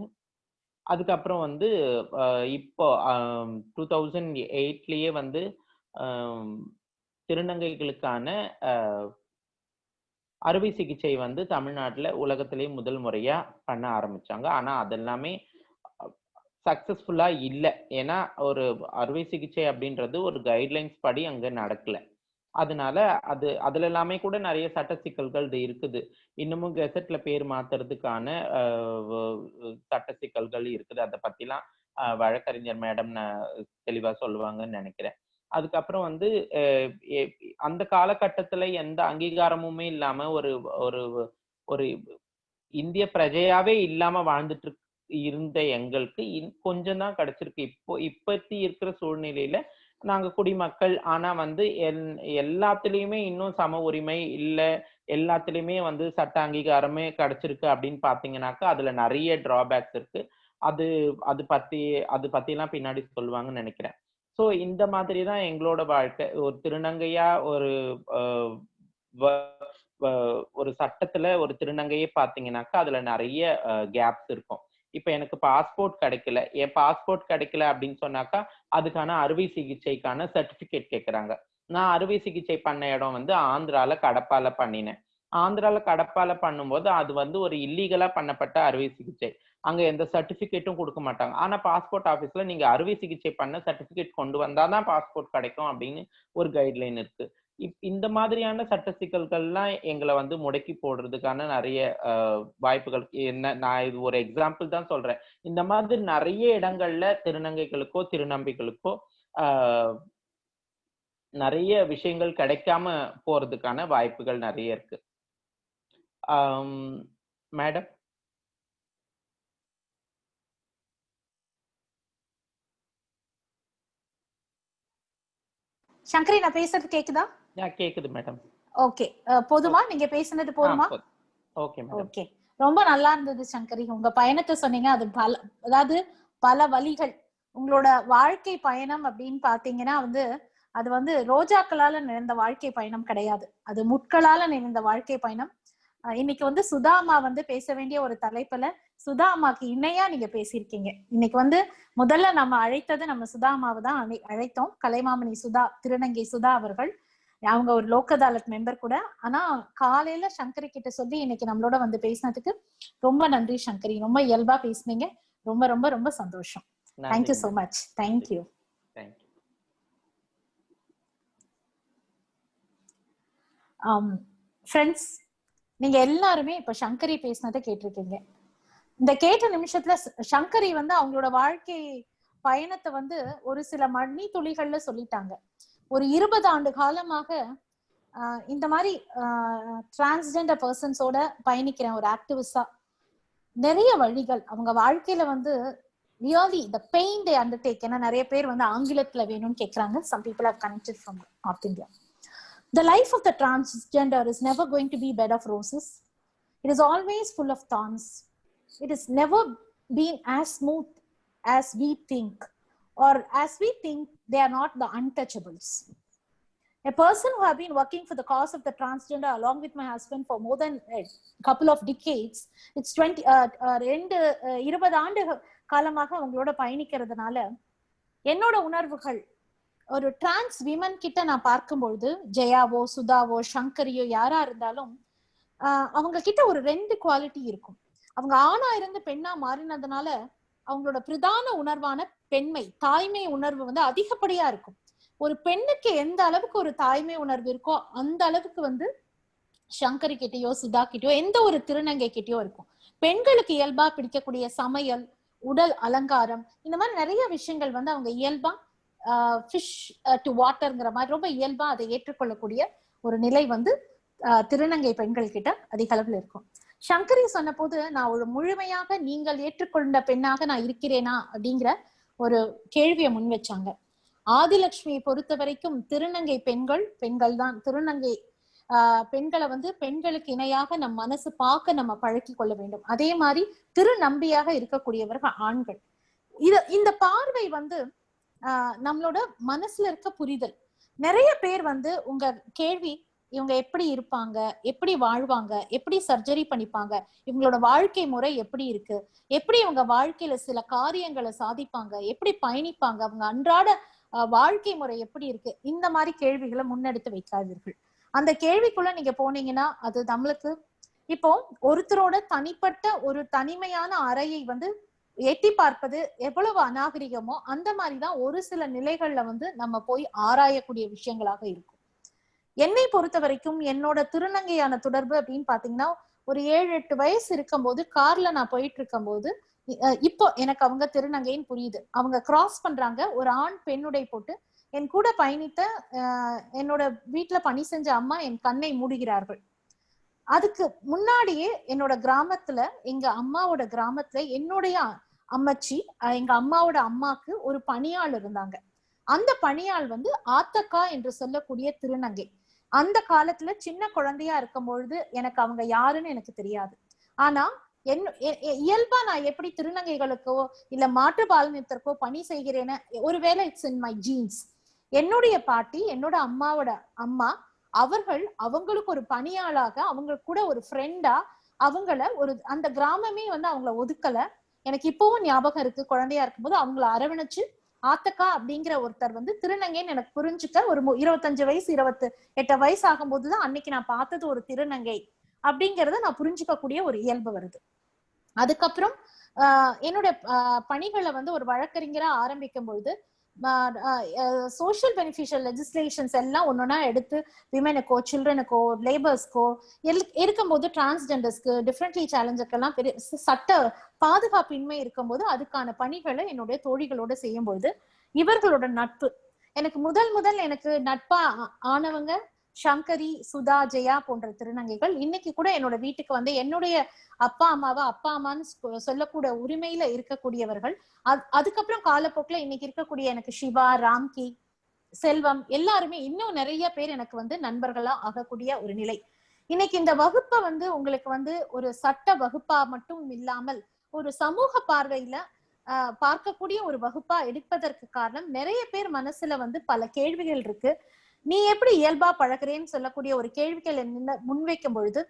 [SPEAKER 2] அதுக்கப்புறம் வந்து இப்போ 2008லயே வந்து திருநங்கைகளுக்கான அறுவை சிகிச்சை வந்து தமிழ்நாட்டுல உலகத்திலேயே முதல் முறையா பண்ண ஆரம்பிச்சாங்க. ஆனா அதெல்லாமே சக்சஸ்ஃபுல்லா இல்ல. ஏன்னா ஒரு அறுவை சிகிச்சை அப்படின்றது ஒரு கைட்லைன்ஸ் படி அங்க நடக்கல. அதனால அதுல எல்லாமே கூட நிறைய சட்ட சிக்கல்கள் இருக்குது. இன்னமும் கெசட்ல பேர் மாத்துறதுக்கான சட்ட சிக்கல்கள் இருக்குது. அதை பத்திலாம் வழக்கறிஞர் மேடம் தெளிவா சொல்லுவாங்கன்னு நினைக்கிறேன். அதுக்கப்புறம் வந்து அந்த காலகட்டத்துல எந்த அங்கீகாரமுமே இல்லாம ஒரு ஒரு ஒரு இந்திய பிரஜையாவே இல்லாம வாழ்ந்துட்டு இருந்த எங்களுக்கு கொஞ்சம் தான் கிடைச்சிருக்கு. இப்பத்தி இருக்கிற சூழ்நிலையில நாங்க குடிமக்கள். ஆனா வந்து எல்லாத்துலயுமே இன்னும் சம உரிமை இல்ல, எல்லாத்துலயுமே வந்து சட்ட அங்கீகாரமே கிடைச்சிருக்கு அப்படின்னு பாத்தீங்கன்னாக்கா அதுல நிறைய டிராபேக்ஸ் இருக்கு. அது அது பத்தி எல்லாம் பின்னாடி சொல்லுவாங்கன்னு நினைக்கிறேன். சோ இந்த மாதிரிதான் எங்களோட வாழ்க்கை. ஒரு திருநங்கையா ஒரு சட்டத்துல ஒரு திருநங்கையே பாத்தீங்கன்னாக்கா அதுல நிறைய கேப்ஸ் இருக்கும். இப்ப எனக்கு பாஸ்போர்ட் கிடைக்கல. என் பாஸ்போர்ட் கிடைக்கல அப்படின்னு சொன்னாக்கா அதுக்கான அறுவை சிகிச்சைக்கான சர்டிபிகேட் கேட்கறாங்க. நான் அறுவை சிகிச்சை பண்ண இடம் வந்து ஆந்திரால கடப்பால பண்ணினேன். ஆந்திரால கடப்பால பண்ணும்போது அது வந்து ஒரு இல்லீகலா பண்ணப்பட்ட அறுவை சிகிச்சை. அங்க எந்த சர்டிபிகேட்டும் கொடுக்க மாட்டாங்க. ஆனா பாஸ்போர்ட் ஆபீஸ்ல நீங்க அறுவை சிகிச்சை பண்ண சர்டிபிகேட் கொண்டு வந்தாதான் பாஸ்போர்ட் கிடைக்கும் அப்படின்னு ஒரு கைட்லைன் இருக்கு. இந்த மாதிரியான சட்ட சிக்கல்கள்லாம் எங்களை வந்து முடக்கி போடுறதுக்கான நிறைய வாய்ப்புகள் நான் இது ஒரு எக்ஸாம்பிள் தான் சொல்றேன். இந்த மாதிரி நிறைய இடங்கள்ல திருநங்கைகளுக்கோ திருநம்பிகளுக்கோ நிறைய விஷயங்கள் கிடைக்காம போறதுக்கான வாய்ப்புகள் நிறைய இருக்கு. மேடம்
[SPEAKER 1] சங்கரி, நான் பேசுறது கேக்குதா?
[SPEAKER 2] கேக்குது மேடம்.
[SPEAKER 1] ஓகே, போதுமா? நீங்க பேசுனது போதுமா?
[SPEAKER 2] Okay madam.
[SPEAKER 1] ஓகே, ரொம்ப நல்லா இருந்தது சங்கரி. உங்க பயணத்தை சொன்னீங்க. அது அதாவது பல வழிகள். உங்களோட வாழ்க்கை பயணம் அப்படின்னு பாத்தீங்கன்னா வந்து அது வந்து ரோஜாக்களால நிறைந்த வாழ்க்கை பயணம் கிடையாது. அது முட்களால நிறைந்த வாழ்க்கை பயணம். இன்னைக்கு வந்து சுதாமா வந்து பேச வேண்டிய ஒரு தலைப்புல சுதாமாக்கு இணையா நீங்க பேசியிருக்கீங்க. இன்னைக்கு வந்து முதல்ல நம்ம அழைத்தது நம்ம சுதாமாவை தான் அழைத்தோம். கலைமாமணி சுதா, திருநங்கை சுதா அவர்கள். அவங்க ஒரு லோக் அதாலத் மெம்பர் கூட. ஆனா காலையில சங்கரி கிட்ட சொல்லி இன்னைக்கு நம்மளோட வந்து பேசினதுக்கு ரொம்ப நன்றி சங்கரி. ரொம்ப இயல்பா பேசுனீங்க. ரொம்ப ரொம்ப ரொம்ப சந்தோஷம். Thank you so much. Thank you. Friends, நீங்க எல்லாருமே இப்ப சங்கரி பேசினதை கேட்டிருக்கீங்க. இந்த கேட்ட நிமிஷத்துல சங்கரி வந்து அவங்களோட வாழ்க்கை பயணத்தை வந்து ஒரு சில மணி துளிகள்ல சொல்லிட்டாங்க. ஒரு 20 ஆண்டு காலமாக இந்த மாதிரி டிரான்ஸ்ஜெண்டர் பர்சன்ஸோட பயணிக்கிற ஒரு ஆக்டிவிஸ்டா நிறைய வழிகள் அவங்க வாழ்க்கையில வந்து really the pain they undertake. ஏன்னா நிறைய பேர் வந்து ஆங்கிலத்துல வேணும்னு கேட்கறாங்க. Some people have connected from north India. The life of the transgender is never going to be bed of roses. It is always full of thorns. It has never been as smooth as we think, or as we think they are not the untouchables. A person who have been working for the cause of the transgender along with my husband for more than a couple of decades, it's 20 ஆண்டு காலமாக அவங்களோட பயணிக்கிறதுனால என்னோட உணர்வுகள் ஒரு trans women கிட்ட நான் பார்க்கும்பொழுது, ஜெயாவோ சுதாவோ சங்கரியோ யாரா இருந்தாலும் அவங்க கிட்ட ஒரு 2 குவாலிட்டி இருக்கும். அவங்க ஆணா இருந்து பெண்ணா மாறினதுனால அவங்களோட பிரதான உணர்வான பெண்மை, தாய்மை உணர்வு வந்து அதிகப்படியா இருக்கும். ஒரு பெண்ணுக்கு எந்த அளவுக்கு ஒரு தாய்மை உணர்வு இருக்கோ அந்த அளவுக்கு வந்து சங்கரி கிட்டயோ சுதா கிட்டயோ எந்த ஒரு திருநங்கை கிட்டயோ இருக்கும். பெண்களுக்கு இயல்பா பிடிக்கக்கூடிய சமையல், உடல் அலங்காரம், இந்த மாதிரி நிறைய விஷயங்கள் வந்து அவங்க இயல்பா ஃபிஷ் டு வாட்டர்ங்கிற மாதிரி ரொம்ப இயல்பா அதை ஏற்றுக்கொள்ளக்கூடிய ஒரு நிலை வந்து திருநங்கை பெண்கள் கிட்ட அதிக அளவில் இருக்கும். சங்கரி சொன்ன போது நான் ஒரு முழுமையாக நீங்கள் ஏற்றுக்கொண்ட பெண்ணாக நான் இருக்கிறேனா அப்படிங்கிற ஒரு கேள்வியை முன் வச்சாங்க. ஆதிலட்சுமியை பொறுத்த வரைக்கும் திருநங்கை பெண்கள் தான். திருநங்கை பெண்களை வந்து பெண்களுக்கு இணையாக நம் மனசு பார்க்க நம்ம பழக்கி கொள்ள வேண்டும். அதே மாதிரி திருநம்பியாக இருக்கக்கூடியவர்கள் ஆண்கள். இந்த பார்வை வந்து நம்மளோட மனசுல இருக்க புரிதல். நிறைய பேர் வந்து உங்க கேள்வி, இவங்க எப்படி இருப்பாங்க, எப்படி வாழ்வாங்க, எப்படி சர்ஜரி பண்ணிப்பாங்க, இவங்களோட வாழ்க்கை முறை எப்படி இருக்கு, எப்படி இவங்க வாழ்க்கையில சில காரியங்களை சாதிப்பாங்க, எப்படி பயணிப்பாங்க, அவங்க அன்றாட வாழ்க்கை முறை எப்படி இருக்கு, இந்த மாதிரி கேள்விகளை முன்னெடுத்து வைக்காதீர்கள். அந்த கேள்விக்குள்ள நீங்க போனீங்கன்னா அது நம்மளுக்கு இப்போ ஒருத்தரோட தனிப்பட்ட ஒரு தனிமையான அறையை வந்து எட்டி பார்ப்பது எவ்வளவு அநாகரிகமோ அந்த மாதிரிதான் ஒரு சில நிலைகள்ல வந்து நம்ம போய் ஆராயக்கூடிய விஷயங்களாக இருக்கும். என்னை பொறுத்த வரைக்கும் என்னோட திருநங்கையான தொடர்பு அப்படின்னு பாத்தீங்கன்னா, ஒரு 7-8 வயசு இருக்கும் போது கார்ல நான் போயிட்டு இருக்கும் போது இப்போ எனக்கு அவங்க திருநங்கைன்னு புரியுது. அவங்க கிராஸ் பண்றாங்க, ஒரு ஆண் பெண்ணுடை போட்டு என் கூட பயணித்த என்னோட வீட்டுல பணி செஞ்ச அம்மா என் கண்ணை மூடுகிறார்கள். அதுக்கு முன்னாடியே என்னோட கிராமத்துல, எங்க அம்மாவோட கிராமத்துல என்னுடைய அம்மச்சி, எங்க அம்மாவோட அம்மாக்கு ஒரு பணியாள் இருந்தாங்க. அந்த பணியாள் வந்து ஆத்தக்கா என்று சொல்லக்கூடிய திருநங்கை. அந்த காலத்துல சின்ன குழந்தையா இருக்கும் பொழுது எனக்கு அவங்க யாருன்னு எனக்கு தெரியாது. ஆனா இயல்பா நான் எப்படி திருநங்கைகளுக்கோ இல்ல மாற்று பாலினத்திற்கோ பணி செய்கிறேன்னு, ஒருவேளை இட்ஸ் இன் மை ஜீன்ஸ். என்னுடைய பாட்டி, என்னோட அம்மாவோட அம்மா, அவங்களுக்கு ஒரு பணியாளாக, அவங்க கூட ஒரு ஃப்ரெண்டா, அவங்கள ஒரு அந்த கிராமமே வந்து அவங்கள ஒதுக்கல. எனக்கு இப்பவும் ஞாபகம் இருக்கு, குழந்தையா இருக்கும்போது அவங்கள அரவணைச்சு ஆத்தக்கா அப்படிங்கிற ஒருத்தர் வந்து திருநங்கைன்னு எனக்கு புரிஞ்சுக்க ஒரு 25 வயசு 28 வயசு ஆகும்போதுதான் அன்னைக்கு நான் பார்த்தது ஒரு திருநங்கை அப்படிங்கறத நான் புரிஞ்சுக்கக்கூடிய ஒரு இயல்பு வருது. அதுக்கப்புறம் என்னோட பணிகளை வந்து ஒரு வழக்கறிஞரா ஆரம்பிக்கும் பொழுது சோசியல் பெனிஃபிஷியல் லெஜிஸ்லேஷன்ஸ் எல்லாம் ஒன்னொன்னா எடுத்து விமனுக்கோ சில்ட்ரனுக்கோ லேபர்ஸ்க்கோ இருக்கும்போது டிரான்ஸ்ஜெண்டர்ஸ்க்கு டிஃப்ரெண்ட்லி சேலஞ்சுக்கெல்லாம் சட்ட பாதுகாப்பின்மை இருக்கும்போது அதுக்கான பணிகளை என்னுடைய தோழிகளோட செய்யும்போது இவர்களோட நட்பு எனக்கு முதல் எனக்கு நட்பா ஆனவங்க சங்கரி, சுதா, ஜெயா போன்ற திருநங்கைகள். இன்னைக்கு கூட என்னோட வீட்டுக்கு வந்து என்னுடைய அப்பா அம்மாவை அப்பா அம்மான்னு சொல்லக்கூட உரிமையில இருக்கக்கூடியவர்கள். அதுக்கப்புறம் காலப்போக்கில் இன்னைக்கு இருக்கக்கூடிய எனக்கு சிவா, ராம்கி, செல்வம் எல்லாருமே இன்னும் நிறைய பேர் எனக்கு வந்து நண்பர்களா ஆகக்கூடிய ஒரு நிலை. இன்னைக்கு இந்த வகுப்பை வந்து உங்களுக்கு வந்து ஒரு சட்ட வகுப்பா மட்டும் இல்லாமல் ஒரு சமூக பார்வையில பார்க்கக்கூடிய ஒரு வகுப்பா எடுப்பதற்கு காரணம், நிறைய பேர் மனசுல வந்து பல கேள்விகள் இருக்கு. நீ எப்படி இயல்பா பழகிறேன்னு சொல்லக்கூடிய ஒரு கேள்விகள் முன்வைக்கும் பொழுது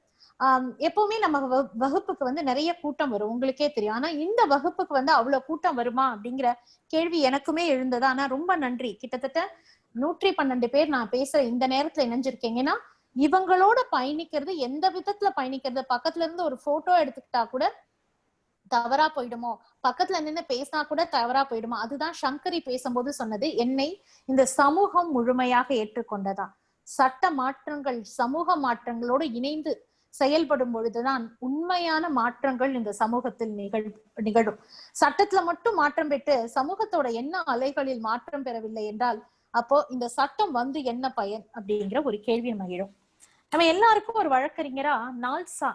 [SPEAKER 1] எப்பவுமே நம்ம வகுப்புக்கு வந்து நிறைய கூட்டம் வரும், உங்களுக்கே தெரியும். ஆனா இந்த வகுப்புக்கு வந்து அவ்வளவு கூட்டம் வருமா அப்படிங்கிற கேள்வி எனக்குமே எழுந்தது. ஆனா ரொம்ப நன்றி, கிட்டத்தட்ட 112 பேர் நான் பேசுற இந்த நேரத்துல இணைஞ்சிருக்கீங்கன்னா இவங்களோட பயணிக்கிறது எந்த விதத்துல பயணிக்கிறது, பக்கத்துல இருந்து ஒரு போட்டோ எடுத்துக்கிட்டா கூட தவறா போயிடுமோ, பக்கத்துல நின்று பேசினா கூட தவறா போயிடுமோ. அதுதான் சங்கரி பேசும்போது சொன்னது, என்னை இந்த சமூகம் முழுமையாக ஏற்றுக்கொண்டதா. சட்ட மாற்றங்கள் சமூக மாற்றங்களோடு இணைந்து செயல்படும் பொழுதுதான் உண்மையான மாற்றங்கள் இந்த சமூகத்தில் நிகழும். சட்டத்துல மட்டும் மாற்றம் பெற்று சமூகத்தோட என்ன அலைகளில் மாற்றம் பெறவில்லை என்றால் அப்போ இந்த சட்டம் வந்து என்ன பயன் அப்படிங்கிற ஒரு கேள்வி மகிழும். நம்ம எல்லாருக்கும் ஒரு வழக்கறிஞரா நால்சா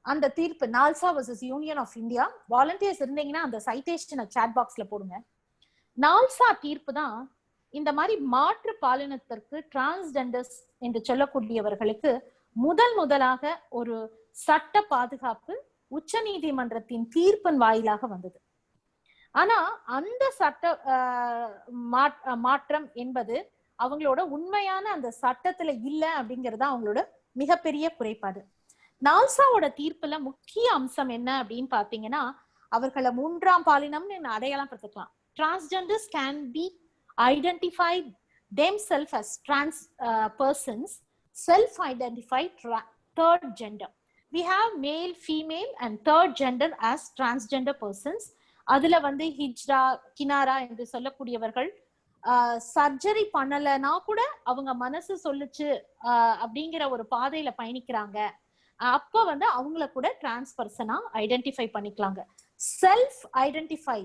[SPEAKER 1] அந்த தீர்ப்பு, NALSA versus Union of India, volunteers இருந்தீங்கன்னா அந்த சைட்டேஷனை சாட் பாக்ஸ்ல போடுங்க. நால்சா தீர்ப்பு தான் இந்த மாதிரி மாற்று பாலினத்திற்கு டிரான்ஸ்ஜெண்டர்ஸ் என்று சொல்லக்கூடியவர்களுக்கு முதலாக ஒரு சட்ட பாதுகாப்பு உச்ச நீதிமன்றத்தின் தீர்ப்பின் வாயிலாக வந்தது. ஆனா அந்த சட்ட மாற்றம் என்பது அவங்களோட உண்மையான அந்த சட்டத்துல இல்ல அப்படிங்கறது அவங்களோட மிகப்பெரிய குறைபாடு. நால்சாவோட தீர்ப்புல முக்கிய அம்சம் என்ன அப்படின்னு பாத்தீங்கன்னா, அவர்களை மூன்றாம் பாலினம்னு அடையாளம் படுத்திக்கலாம். Transgenders can be identified themselves as trans persons, self-identified third gender. We have male, female and third gender as transgender persons. அதுல வந்து ஹிஜ்ரா, கினாரா என்று சொல்லக்கூடியவர்கள் சர்ஜரி பண்ணலனா கூட அவங்க மனசு சொல்லுச்சு அப்படிங்கிற ஒரு பாதையில பயணிக்கிறாங்க. அப்ப வந்து அவங்கள கூட டிரான்ஸ் பர்சனா ஐடென்டிஃபை பண்ணிக்கலாங்க. செல்ஃப் ஐடென்டிஃபை,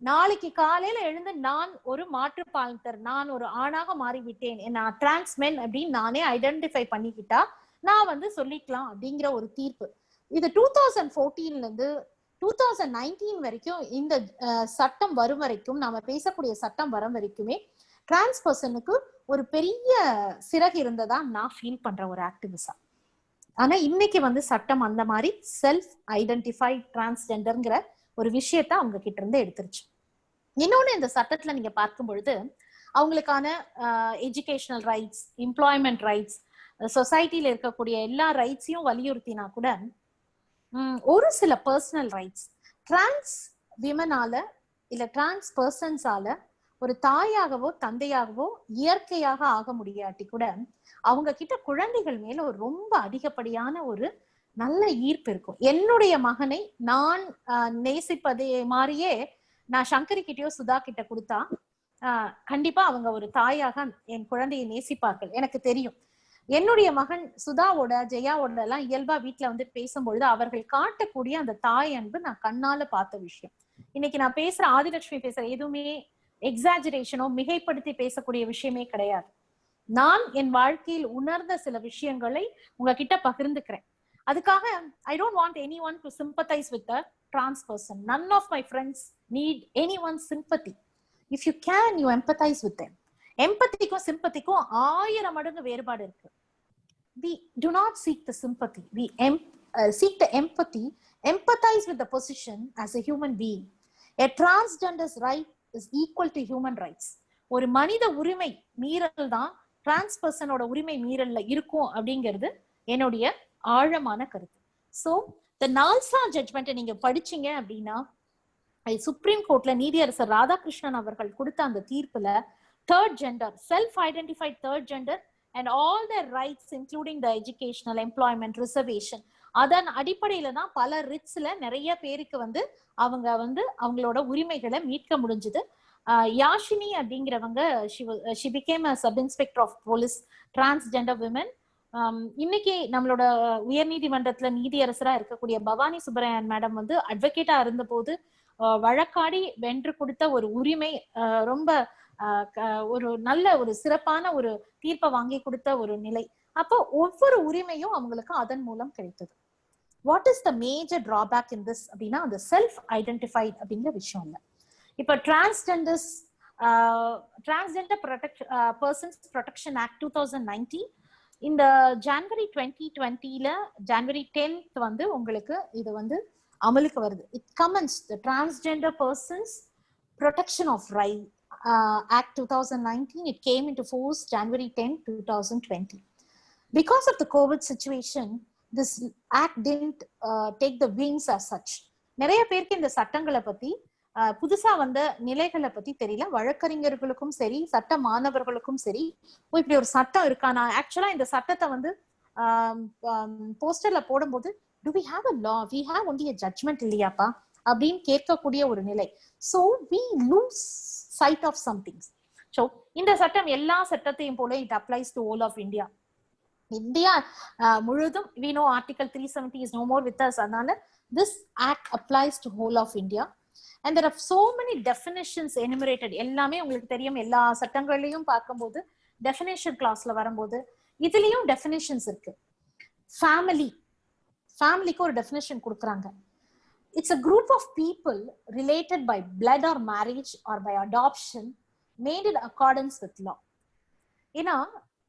[SPEAKER 1] நாளைக்கு காலையில எழுந்து நான் ஒரு மாற்றுப்பாலினர், நான் ஒரு ஆணாக மாறிவிட்டேன், நான் டிரான்ஸ்மென் அப்படின்னு நானே ஐடென்டிஃபை பண்ணிக்கிட்டா நான் வந்து சொல்லிக்கலாம் அப்படிங்கிற ஒரு தீர்ப்பு. இது 2014 இருந்து 2019 வரைக்கும் இந்த சட்டம் வரும் வரைக்கும், நாம பேசக்கூடிய சட்டம் வரும் வரைக்குமே டிரான்ஸ் பர்சனுக்கு ஒரு பெரிய சிறகு இருந்ததா நான் ஃபீல் பண்ற ஒரு ஆக்டிவிசா. ஆனா இன்னைக்கு வந்து சட்டம் அந்த மாதிரி செல்ஃப் ஐடென்டிஃபைட் டிரான்ஸ்ஜெண்டர்ங்கிற ஒரு விஷயத்த அவங்க கிட்ட இருந்து எடுத்துருச்சு. இன்னொன்னு, இந்த சட்டத்துல நீங்க பார்க்கும் பொழுது அவங்களுக்கான எஜுகேஷனல் ரைட்ஸ், எம்ப்ளாய்மெண்ட் ரைட்ஸ், சொசைட்டில இருக்கக்கூடிய எல்லா ரைட்ஸையும் வலியுறுத்தினா கூட ஒரு சில பர்சனல் ரைட்ஸ் டிரான்ஸ் விமனால இல்ல டிரான்ஸ் பர்சன்ஸால ஒரு தாயாகவோ தந்தையாகவோ இயற்கையாக ஆக முடியாட்டி கூட அவங்க கிட்ட குழந்தைகள் மேல ஒரு ரொம்ப அதிகப்படியான ஒரு நல்ல ஈர்ப்பு இருக்கும். என்னுடைய மகனை நான் நேசிப்பதே மாதிரியே நான் சங்கரி கிட்டயோ சுதா கிட்ட கொடுத்தா கண்டிப்பா அவங்க ஒரு தாயாக என் குழந்தையை நேசிப்பார்கள். எனக்கு தெரியும். என்னுடைய மகன் சுதாவோட, ஜெயாவோட எல்லாம் இயல்பா வீட்டுல வந்து பேசும்பொழுது அவர்கள் காட்டக்கூடிய அந்த தாய் அன்பு நான் கண்ணால பார்த்த விஷயம். இன்னைக்கு நான் பேசுற, ஆதிலட்சுமி பேசுற எதுவுமே எக்ஸாஜரேஷனோ மிகைப்படுத்தி பேசக்கூடிய விஷயமே கிடையாது. நான் என் வாழ்க்கையில் உணர்ந்த சில விஷயங்களை உங்ககிட்ட பகிர்ந்துக்கிறேன். அதுக்காக I don't want anyone to sympathize with a trans person. None of my friends need anyone's sympathy. If you can, you empathize with them. எம்பத்திக்கும் சிம்பத்திக்கும் 1000 மடங்கு வேறுபாடு இருக்கு. We do not seek the sympathy. We seek the empathy. Empathize with the position as a human being. A transgender's right is equal to human rights. ஒரு மனித உரிமை மீறல் தான் trans பர்சனோட உரிமை மீறல்ல இருக்கும் அப்படிங்கிறது என்னுடைய ஆழமான கருத்து. சோ இந்த நால்சா ஜட்ஜ்மெண்ட் நீங்க படிச்சீங்க அப்படின்னா, சுப்ரீம் கோர்ட்ல நீதியரசர் ராதாகிருஷ்ணன் அவர்கள் கொடுத்த அந்த தீர்ப்புல third gender, self-identified third gender and all their rights including the educational, employment, reservation, அதன் அடிப்படையில தான் பல ரிட்ஸ்ல நிறைய பேருக்கு வந்து அவங்க வந்து அவங்களோட உரிமைகளை மீட்க முடிஞ்சது. யாஷினி அப்படிங்கிறவங்க she became a sub inspector of police, transgender women. இன்னைக்கு நம்மளோட உயர்நீதிமன்றத்துல நீதியரசரா இருக்கக்கூடிய பவானி சுப்பராயன் மேடம் வந்து அட்வொகேட்டா இருந்த போது வழக்காடி வென்று கொடுத்த ஒரு உரிமை, ரொம்ப ஒரு நல்ல ஒரு சிறப்பான ஒரு தீர்ப்பை வாங்கி கொடுத்த ஒரு நிலை. அப்போ ஒவ்வொரு உரிமையும் அவங்களுக்கு அதன் மூலம் கிடைத்தது. What is the major drawback in this அப்படின்னா, அந்த செல்ஃப் ஐடென்டிஃபைட் அப்படிங்கிற விஷயம் இல்லை. இப்ப டிரான்ஸ்ஜெண்டர் பர்சன்ஸ் ப்ரொடெக்ஷன் ஆக்ட் 2019 இந்த ஜனவரி 2020ல ஜனவரி 10th வந்து உங்களுக்கு இது வந்து அமலுக்கு வருது. It comments the transgender persons protection of right Act 2019. It came into force January 10, 2020. Because of the COVID situation, this act didn't take the wings as such. நிறைய பேருக்கு இந்த சட்டங்களை பத்தி புதுசா வந்த நிலைகளை பத்தி தெரியல. வழக்கறிஞர்களுக்கும் சரி, சட்ட மாணவர்களுக்கும் சரி, இப்படி ஒரு சட்டம் இருக்கா? நான் ஆக்சுவலா இந்த சட்டத்தை வந்து போஸ்டர்ல போடும்போது do we have a law? We have only a judgment இல்லையாப்பா அப்படின்னு கேட்கக்கூடிய ஒரு நிலை. So we lose sight of some things. So இந்த சட்டம் எல்லா சட்டத்தையும் போல it applies to all of India. India முழுதும் we know article 370 is no more with us. அதனால this act applies to whole of India and there are so many definitions enumerated. எல்லாமே உங்களுக்கு தெரியும். எல்லா சட்டங்களையும் பார்க்கும்போது definition classல வரும்போது இதுலயும் definitions இருக்கு. ஃபேமிலிக்கு ஒரு definition கொடுக்குறாங்க. It's a group of people related by blood or marriage or by adoption made in accordance with law. ஏன்னா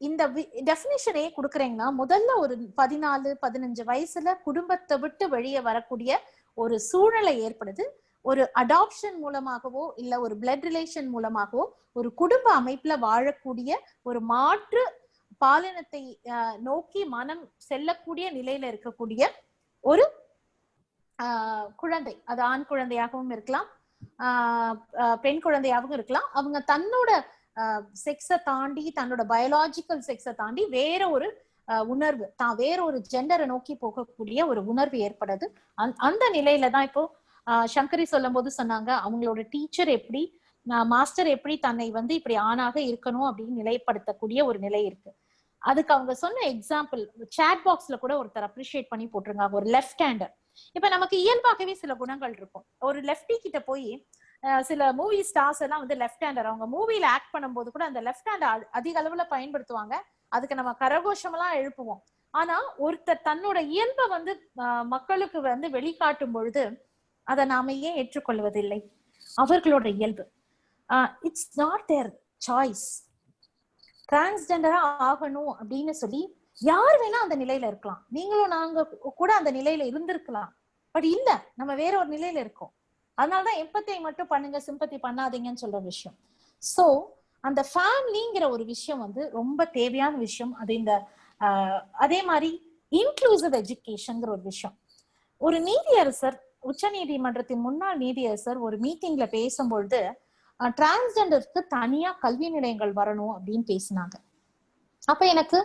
[SPEAKER 1] இந்த டெஃபினிஷனே கொடுக்குறீங்கன்னா, முதல்ல ஒரு 14-15 வயசுல குடும்பத்தை விட்டு வெளியே வரக்கூடிய ஒரு சூழ்நிலை ஏற்படுது. ஒரு அடாப்ஷன் மூலமாகவோ இல்ல ஒரு பிளட் ரிலேஷன் மூலமாகவோ ஒரு குடும்ப அமைப்புல வாழக்கூடிய ஒரு மாற்று பாலினத்தை நோக்கி மனம் செல்லக்கூடிய நிலையில இருக்கக்கூடிய ஒரு குழந்தை, அது ஆண் குழந்தையாகவும் இருக்கலாம், பெண் குழந்தையாகவும் இருக்கலாம். அவங்க தன்னோட செக்ஸை தாண்டி, தன்னோட பயாலாஜிக்கல் செக்ஸை தாண்டி வேற ஒரு உணர்வு, தான் வேற ஒரு ஜெண்டரை நோக்கி போகக்கூடிய ஒரு உணர்வு ஏற்படுது. அந்த நிலையில தான் இப்போ சங்கரி சொல்லும் போது சொன்னாங்க, அவங்களோட டீச்சர் எப்படி, மாஸ்டர் எப்படி தன்னை வந்து இப்படி ஆணாக இருக்கணும் அப்படின்னு நிலைப்படுத்தக்கூடிய ஒரு நிலை இருக்கு. அதுக்கு அவங்க சொன்ன எக்ஸாம்பிள் சாட் பாக்ஸ்ல கூட ஒருத்தர் அப்ரிஷியேட் பண்ணி போட்டிருக்காங்க. ஒரு லெஃப்ட் ஹேண்டர், இப்ப நமக்கு இயல்பாகவே சில குணங்கள் இருக்கும். ஒரு லெஃப்டி கிட்ட போய் சில மூவி ஸ்டார்ஸ் எல்லாம் வந்து லெஃப்ட் ஹேண்டர், அவங்க மூவில ஆக்ட் பண்ணும்போது கூட அந்த லெஃப்ட் ஹேண்ட் அதிக அளவுல பயன்படுத்துவாங்க. அதுக்கு நம்ம கரகோஷம் எல்லாம் எழுப்புவோம். ஆனா ஒருத்தர் தன்னோட இயல்பை வந்து மக்களுக்கு வந்து வெளிக்காட்டும் பொழுது அதை நாம ஏன் ஏற்றுக்கொள்வதில்லை? அவர்களோட இயல்பு, இட்ஸ் நாட் தேர் சாய்ஸ். டிரான்ஸ்ஜெண்டரா ஆகணும் அப்படின்னு சொல்லி யார் வேணா அந்த நிலையில இருக்கலாம். நீங்களும் நாங்க கூட அந்த நிலையில இருந்திருக்கலாம். பட் இல்ல, நம்ம வேற ஒரு நிலையில இருக்கோம். அதனாலதான் எம்பத்தியை மட்டும் பண்ணுங்க, சிம்பத்தி பண்ணாதீங்கன்னு சொல்ற விஷயம். சோ அந்த ஃபேமிலிங்கிற ஒரு விஷயம் வந்து ரொம்ப தேவையான விஷயம். அது இந்த அதே மாதிரி இன்க்ளூசிவ் எஜுகேஷன்ங்கிற ஒரு விஷயம். ஒரு நீதியரசர், உச்ச நீதிமன்றத்தின் முன்னாள் நீதியரசர் ஒரு மீட்டிங்ல பேசும்பொழுது டிரான்ஸ்ஜெண்டருக்கு தனியா கல்வி நிலையங்கள் வரணும் அப்படின்னு பேசினாங்க. அப்ப எனக்கு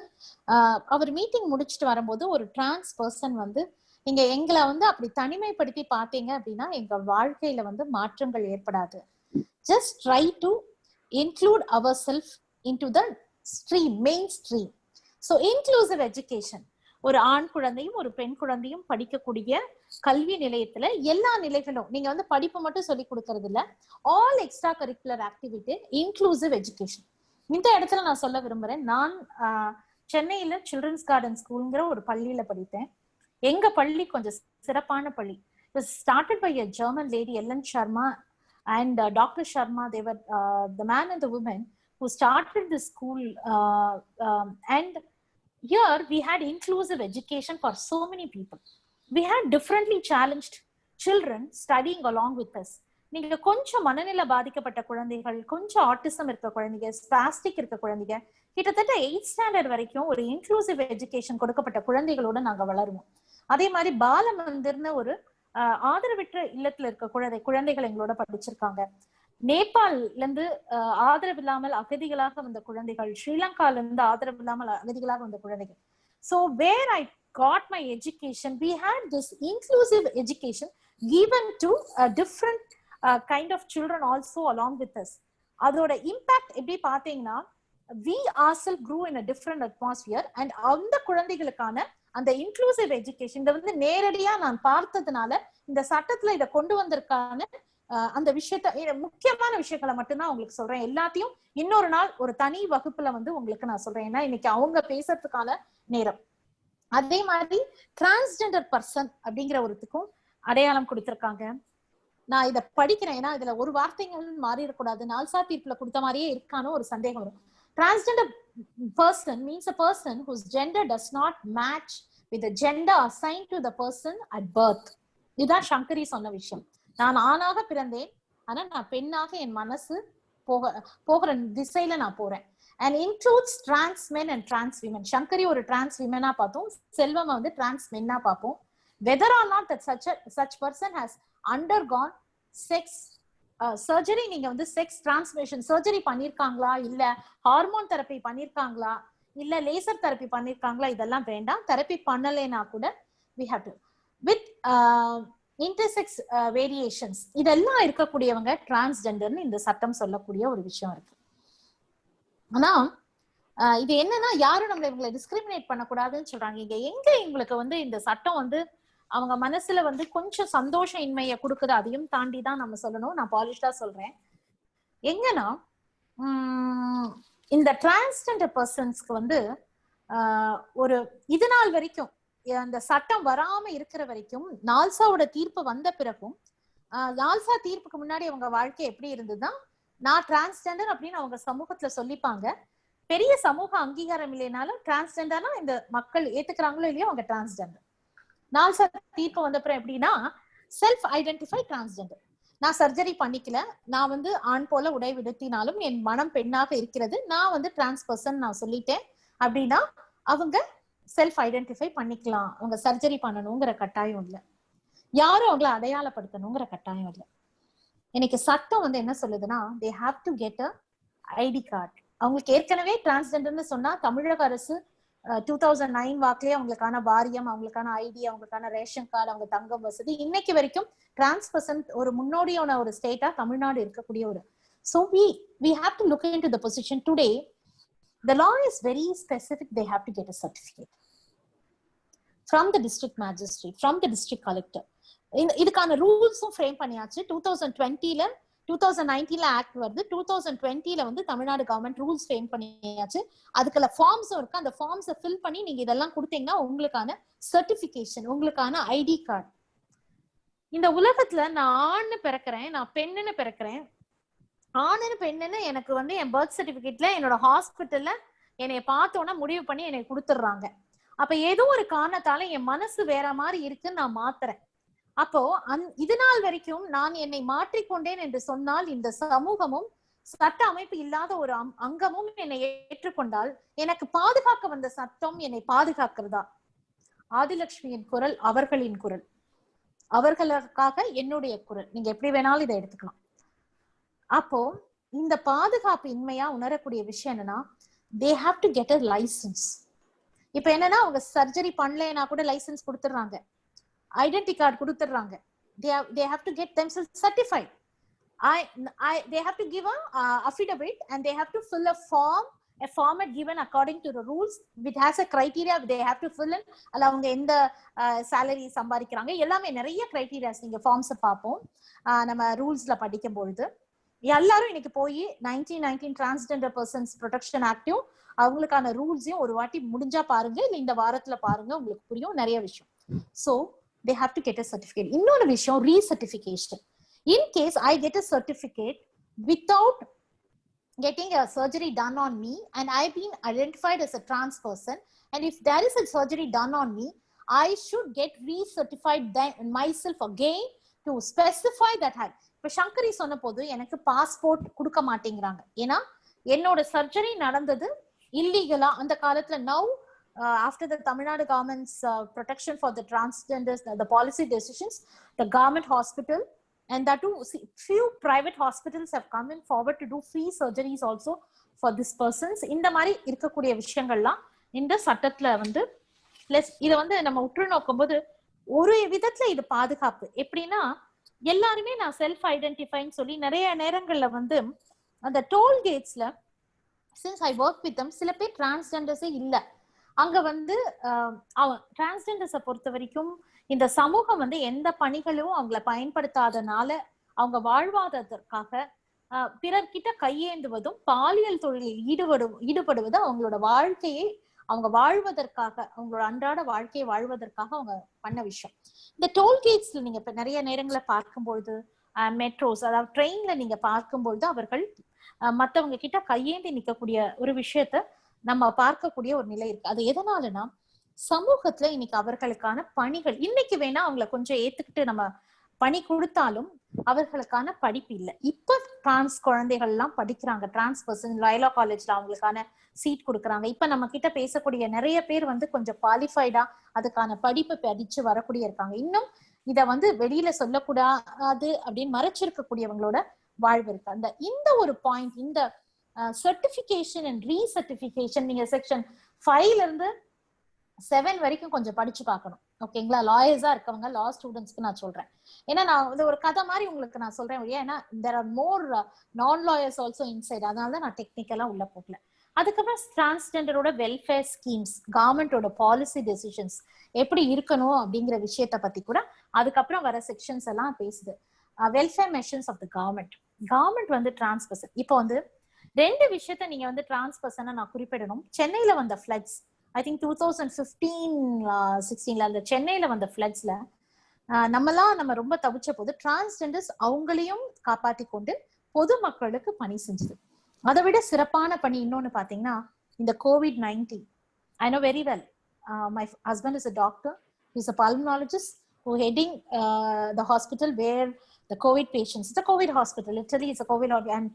[SPEAKER 1] அவர் மீட்டிங் முடிச்சுட்டு வரும்போது ஒரு டிரான்ஸ் பர்சன் வந்து, நீங்க எங்களை வந்து அப்படி தனிமைப்படுத்தி பார்த்தீங்க அப்படின்னா எங்க வாழ்க்கையில வந்து மாற்றங்கள் ஏற்படாது. Just try to include our self into the stream, main stream. So inclusive education, ஒரு ஆண் குழந்தையும் ஒரு பெண் குழந்தையும் படிக்கக்கூடிய கல்வி நிலையத்துல எல்லா நிலைகளும், நீங்க வந்து படிப்பு மட்டும் சொல்லி கொடுக்கறது இல்ல, all extra curricular activity, inclusive education. இந்த இடத்துல நான் சொல்ல விரும்புறேன், நான் சென்னையில சில்ட்ரன்ஸ் கார்டன் ஸ்கூல்ங்கிற ஒரு பள்ளியில படித்தேன். எங்க பள்ளி கொஞ்சம் சிறப்பான பள்ளி. Started by a German lady, Ellen Sharma and Dr. Sharma. They were the man and the woman who started the school, and here we had inclusive education for so many people. We had differently challenged children studying along with us. நீங்க கொஞ்சம் மனநிலை பாதிக்கப்பட்ட குழந்தைகள், கொஞ்சம் autism இருக்க குழந்தைங்க, spastic இருக்க குழந்தைங்க, கிட்டத்தட்ட 8th ஸ்டாண்டர்ட் வரைக்கும் ஒரு இன்க்ளூசிவ் எஜுகேஷன் கொடுக்கப்பட்ட குழந்தைகளோட நாங்க வளருவோம். அதே மாதிரி பால மந்திர்னு ஒரு ஆதரவற்ற இல்லத்துல இருக்க குழந்தைகள் எங்களோட படிச்சிருக்காங்க. நேபாள்ல இருந்து ஆதரவு இல்லாமல் அகதிகளாக வந்த குழந்தைகள், ஸ்ரீலங்கால இருந்து ஆதரவு இல்லாமல் அகதிகளாக வந்த குழந்தைகள். So where I got my education, we had this inclusive education given to a different kind of children also along with us. அதோட இம்பாக்ட் எப்படி பாத்தீங்கன்னா, we ourselves grew in a different atmosphere, and அந்த குழந்தைகளுக்கான அந்த inclusive education இதை வந்து நேரடியா நான் பார்த்ததுனால இந்த சட்டத்துல இதை கொண்டு வந்திருக்கான அந்த விஷயத்த, முக்கியமான விஷயங்களை மட்டும்தான் உங்களுக்கு சொல்றேன். எல்லாத்தையும் இன்னொரு நாள் ஒரு தனி வகுப்புல வந்து உங்களுக்கு நான் சொல்றேன், ஏன்னா இன்னைக்கு அவங்க பேசுறதுக்கான நேரம். அதே மாதிரி டிரான்ஸ்ஜெண்டர் பர்சன் அப்படிங்கிற ஒருத்துக்கும் அடையாளம் கொடுத்திருக்காங்க. நான் இதை படிக்கிறேன், ஏன்னா இதுல ஒரு வார்த்தைகள் மாறிடக்கூடாது, நால்சா தீர்ப்புல கொடுத்த மாதிரியே இருக்கானோ ஒரு சந்தேகம் வரும். Transgender person means a person whose gender does not match with the gender assigned to the person at birth. இதுதான் சங்கரி சொன்ன விஷயம். நான் ஆணாக பிறந்தேன், ஆனா நான் பெண்ணாக என் மனசு போகிற திசையில நான் போறேன். And includes trans men and trans women. Sankari ஒரு trans women பார்த்தோம், செல்வம் வந்து trans men பார்ப்போம். Whether or not that such person has undergone sex surgery, நீங்க வந்து செக்ஸ் டிரான்ஸ்மிஷன் சர்ஜரி பண்ணிருக்காங்களா, இல்ல ஹார்மோன் தெரப்பி பண்ணிருக்காங்களா, இல்ல லேசர் தெரப்பி பண்ணிருக்காங்களா, இதெல்லாம் வேண்டாம். தெரப்பி பண்ணலைன்னா கூட we have to with intersex variations இதெல்லாம் இருக்கக்கூடியவங்க டிரான்ஸ்ஜெண்டர்னு இந்த சட்டம் சொல்லக்கூடிய ஒரு விஷயம் இருக்கு. ஆனா இது என்னன்னா, யாரும் நம்மள இவங்களை டிஸ்கிரிமினேட் பண்ணக்கூடாதுன்னு சொல்றாங்க. இங்க எங்க இவங்களுக்கு வந்து இந்த சட்டம் வந்து அவங்க மனசுல வந்து கொஞ்சம் சந்தோஷ இன்மையை கொடுக்குது, அதையும் தாண்டி தான் நம்ம சொல்லணும். நான் பாலிஷ்டா சொல்றேன். எங்கன்னா இந்த டிரான்ஸ்ஜெண்டர் பர்சன்ஸ்க்கு வந்து ஒரு இது நாள் வரைக்கும், அந்த சட்டம் வராம இருக்கிற வரைக்கும், நால்சாவோட தீர்ப்பு வந்த பிறகும், நால்சா தீர்ப்புக்கு முன்னாடி அவங்க வாழ்க்கை எப்படி இருந்ததுன்னா, நான் டிரான்ஸ்ஜெண்டர் அப்படின்னு அவங்க சமூகத்துல சொல்லிப்பாங்க. பெரிய சமூக அங்கீகாரம் இல்லைனாலும் டிரான்ஸ்ஜெண்டர்னா இந்த மக்கள் ஏத்துக்கிறாங்களோ இல்லையோ அவங்க டிரான்ஸ்ஜெண்டர். நால்சா தீர்ப்பு வந்த அப்புறம் எப்படின்னா, செல்ஃப் ஐடென்டிஃபை டிரான்ஸ்ஜெண்டர். நான் சர்ஜரி பண்ணிக்கல, நான் வந்து ஆண் போல உடை விடுத்தினாலும் என் மனம் பெண்ணாக இருக்கிறது, நான் வந்து டிரான்ஸ் பர்சன் நான் சொல்லிட்டேன் அப்படின்னா அவங்க செல்ஃப் ஐடென்டிஃபை பண்ணிக்கலாம். அவங்க சர்ஜரி பண்ணணுங்கிற கட்டாயம் இல்லை, யாரும் அவங்கள அடையாளப்படுத்தணுங்கிற கட்டாயம் இல்லை. இன்னைக்கு சட்டம் வந்து என்ன சொல்லுதுன்னா they have to get a ID card. அவங்களுக்கு ஏற்கனவே டிரான்ஸ்ஜெண்டர்னு சொன்னா தமிழக அரசு 2009 வாக்குலயே அவங்களுக்கான வாரியம், அவங்களுக்கான ஐடி, அவங்களுக்கான ரேஷன் கார்டு, அவங்க தங்கம் வசதி, இன்னைக்கு வரைக்கும் டிரான்ஸ் பர்சன் ஒரு முன்னோடியான ஒரு ஸ்டேட்டா தமிழ்நாடு இருக்கக்கூடிய ஒரு. So we have to look into the position today. The law is very specific. They have to get a certificate from the district magistrate, from the district collector. இதுக்கான ரூல்ஸும் frame பண்ணியாச்சு. 2020ல 2019ல act வருது, 2020ல வந்து Tamil Nadu government rules frame பண்ணியாச்சு. அதுக்குள்ள ஃபார்ம்ஸும் இருக்கு. அந்த ஃபார்ம்ஸை fill பண்ணி நீங்க இதெல்லாம் கொடுத்தீங்கன்னா உங்களுக்கான சர்டிபிகேஷன், உங்களுக்கான ஐடி கார்டு. இந்த உலகத்துல நான் ஆண்னு பிறக்கிறேன், நான் பெண்ணுன்னு பிறக்கிறேன், ஆணுன்னு பெண்ணுன்னு எனக்கு வந்து என் பர்த் சர்டிபிகேட்ல என்னோட ஹாஸ்பிட்டல்ல என்னைய பார்த்தோன்னா முடிவு பண்ணி எனக்கு கொடுத்துடுறாங்க. அப்ப ஏதோ ஒரு காரணத்தால என் மனசு வேற மாதிரி இருக்குன்னு நான் மாத்துறேன். அப்போ இது நாள் வரைக்கும் நான் என்னை மாற்றிக்கொண்டேன் என்று சொன்னால் இந்த சமூகமும் சட்ட அமைப்பு இல்லாத ஒரு அங்கமும் என்னை ஏற்றுக்கொண்டால் எனக்கு பாதுகாக்க வந்த சட்டம் என்னை பாதுகாக்கிறதா? ஆதிலட்சுமியின் குரல் அவர்களின் குரல், அவர்களுக்காக என்னுடைய குரல். நீங்க எப்படி வேணாலும் இதை எடுத்துக்கலாம். அப்போ இந்த பாதுகாப்பு இன்மையா உணரக்கூடிய விஷயம் என்னன்னா they have to get a license. இப்ப என்னன்னா அவங்க சர்ஜரி பண்ணலைன்னா கூட லைசன்ஸ் கொடுத்துடுறாங்க, ஐடென்டி கார்டு கொடுத்துடுறாங்க. they have to get themselves certified. They have to give a affidavit and they have to fill a format given according to the rules which has a criteria they have to fill in. அல்ல அவங்க எந்த salary சம்பாதிக்கிறாங்க, எல்லாமே நிறைய criterias நீங்க forms பார்ப்போம் நம்ம ரூல்ஸ்ல படிக்கும் பொழுது. எல்லாரும் இன்னைக்கு போய் 1919 டிரான்ஸ்ஜெண்டர் பர்சன்ஸ் ப்ரொடெக்ஷன் ஆக்டையும் அவங்களுக்கான ரூல்ஸையும் ஒரு வாட்டி முடிஞ்சா பாருங்க, இல்ல இந்த வாரத்துல பாருங்க, உங்களுக்கு புரியும் நிறைய விஷயம். So they have to get a certificate. இன்னொரு விஷயம் recertification. In case I get a certificate without getting a surgery done on me and I've been identified as a trans person, and if there is a surgery done on me, I should get recertified then myself again to specify that I. இப்ப சங்கரி சொன்ன போது எனக்கு passport கொடுக்க மாட்டேங்கிறாங்க, ஏன்னா என்னோட surgery நடந்தது இல்லீகலா அந்த காலத்துல. Now after the Tamil Nadu government's protection for the transgenders, the policy decisions, the government hospital and that too few private hospitals have come in forward to do free surgeries also for these persons. இந்த மாதிரி இருக்கக்கூடிய விஷயங்கள்லாம் இந்த சட்டத்துல வந்து plus இதை வந்து நம்ம உற்று நோக்கும் போது ஒரு விதத்துல இது பாதுகாப்பு. எப்படின்னா எல்லாருமே நான் செல்ஃப் ஐடென்டிஃபைன்னு சொல்லி நிறைய நேரங்கள்ல வந்து அந்த டோல்கேட்ஸ்ல since I work with them சில பேர் டிரான்ஸ்ஜெண்டர்ஸே இல்லை. அங்க வந்து டிரான்ஸ்ஜெண்டர்ஸை பொறுத்த வரைக்கும் இந்த சமூகம் வந்து எந்த பணிகளும் அவங்கள பயன்படுத்தாதனால அவங்க வாழ்வாதாரத்திற்காக பிறர்கிட்ட கையேந்துவதும் பாலியல் தொழிலில் ஈடுபடுவது அவங்களோட வாழ்க்கையை அவங்க வாழ்வதற்காக, அவங்களோட அன்றாட வாழ்க்கையை வாழ்வதற்காக அவங்க பண்ண விஷயம். இந்த டோல்கேட்ஸ்ல நீங்க இப்ப நிறைய நேரங்களை பார்க்கும்பொழுது, மெட்ரோஸ் அதாவது ட்ரெயின்ல நீங்க பார்க்கும்பொழுது அவர்கள் மற்றவங்க கிட்ட கையேந்தி நிற்கக்கூடிய ஒரு விஷயத்த நம்ம பார்க்கக்கூடிய ஒரு நிலை இருக்கு. அது எதனாலனா சமூகத்துல இன்னைக்கு அவர்களுக்கான பணிகள், இன்னைக்கு வேணா அவங்கள கொஞ்சம் ஏத்துக்கிட்டு நம்ம பணி கொடுத்தாலும் அவர்களுக்கான படிப்பு இல்லை. இப்ப டிரான்ஸ் குழந்தைகள் எல்லாம் படிக்கிறாங்க, டிரான்ஸ் பர்சன் லயோலா காலேஜ்ல அவங்களுக்கான சீட் கொடுக்குறாங்க. இப்ப நம்ம கிட்ட பேசக்கூடிய நிறைய பேர் வந்து கொஞ்சம் குவாலிஃபைடா அதுக்கான படிப்பை படிச்சு வரக்கூடிய இருக்காங்க. இன்னும் இத வந்து வெளியில சொல்லக்கூடாது அப்படின்னு மறைச்சிருக்கக்கூடியவங்களோட வாழ்வு இருக்கு. அந்த இந்த ஒரு பாயிண்ட், இந்த சர்டிபிகேஷன் அண்ட் ரீசர்டிபிகேஷன் நீங்க செக்ஷன் 5ல இருந்து 7 வரைக்கும் கொஞ்சம் படிச்சு பார்க்கணும். ஓகேங்களா? லாயர்ஸா இருக்கவங்க, லா ஸ்டூடெண்ட்ஸ்க்கு நான் சொல்றேன். ஏன்னா நான் வந்து ஒரு கதை மாதிரி உங்களுக்கு நான் சொல்றேன். ஏன்னா there are more non-lawyers also inside. அதனாலதான் நான் டெக்னிக்கலா உள்ள போகல. அதுக்கப்புறம் டிரான்ஸ்ஜெண்டரோட வெல்ஃபேர் ஸ்கீம்ஸ், கவர்மெண்டோட பாலிசி டெசிஷன்ஸ் எப்படி இருக்கணும் அப்படிங்கிற விஷயத்த பத்தி கூட அதுக்கப்புறம் வர செக்ஷன்ஸ் எல்லாம் பேசுது. Welfare measures of the government வந்து டிரான்ஸ் பர்சன். இப்போ வந்து 2 விஷயத்த நீங்க வந்து டிரான்ஸ் பர்சனை நான் குறிப்பிடணும். சென்னையில வந்த ஃபிளட்ஸ், ஐ திங்க் 2015-16 அந்த சென்னையில வந்த ஃபிளட்ஸ்ல நம்ம ரொம்ப தவிச்ச போது டிரான்ஸ்ஜெண்டர்ஸ் அவங்களையும் காப்பாற்றி கொண்டு பொதுமக்களுக்கு பணி செஞ்சது. அதை விட சிறப்பான பணி இன்னொன்னு பாத்தீங்கன்னா இந்த COVID-19. I know very well. My husband is a doctor. He's a pulmonologist who heading the hospital where the COVID patients, it's a COVID hospital, literally it's a COVID and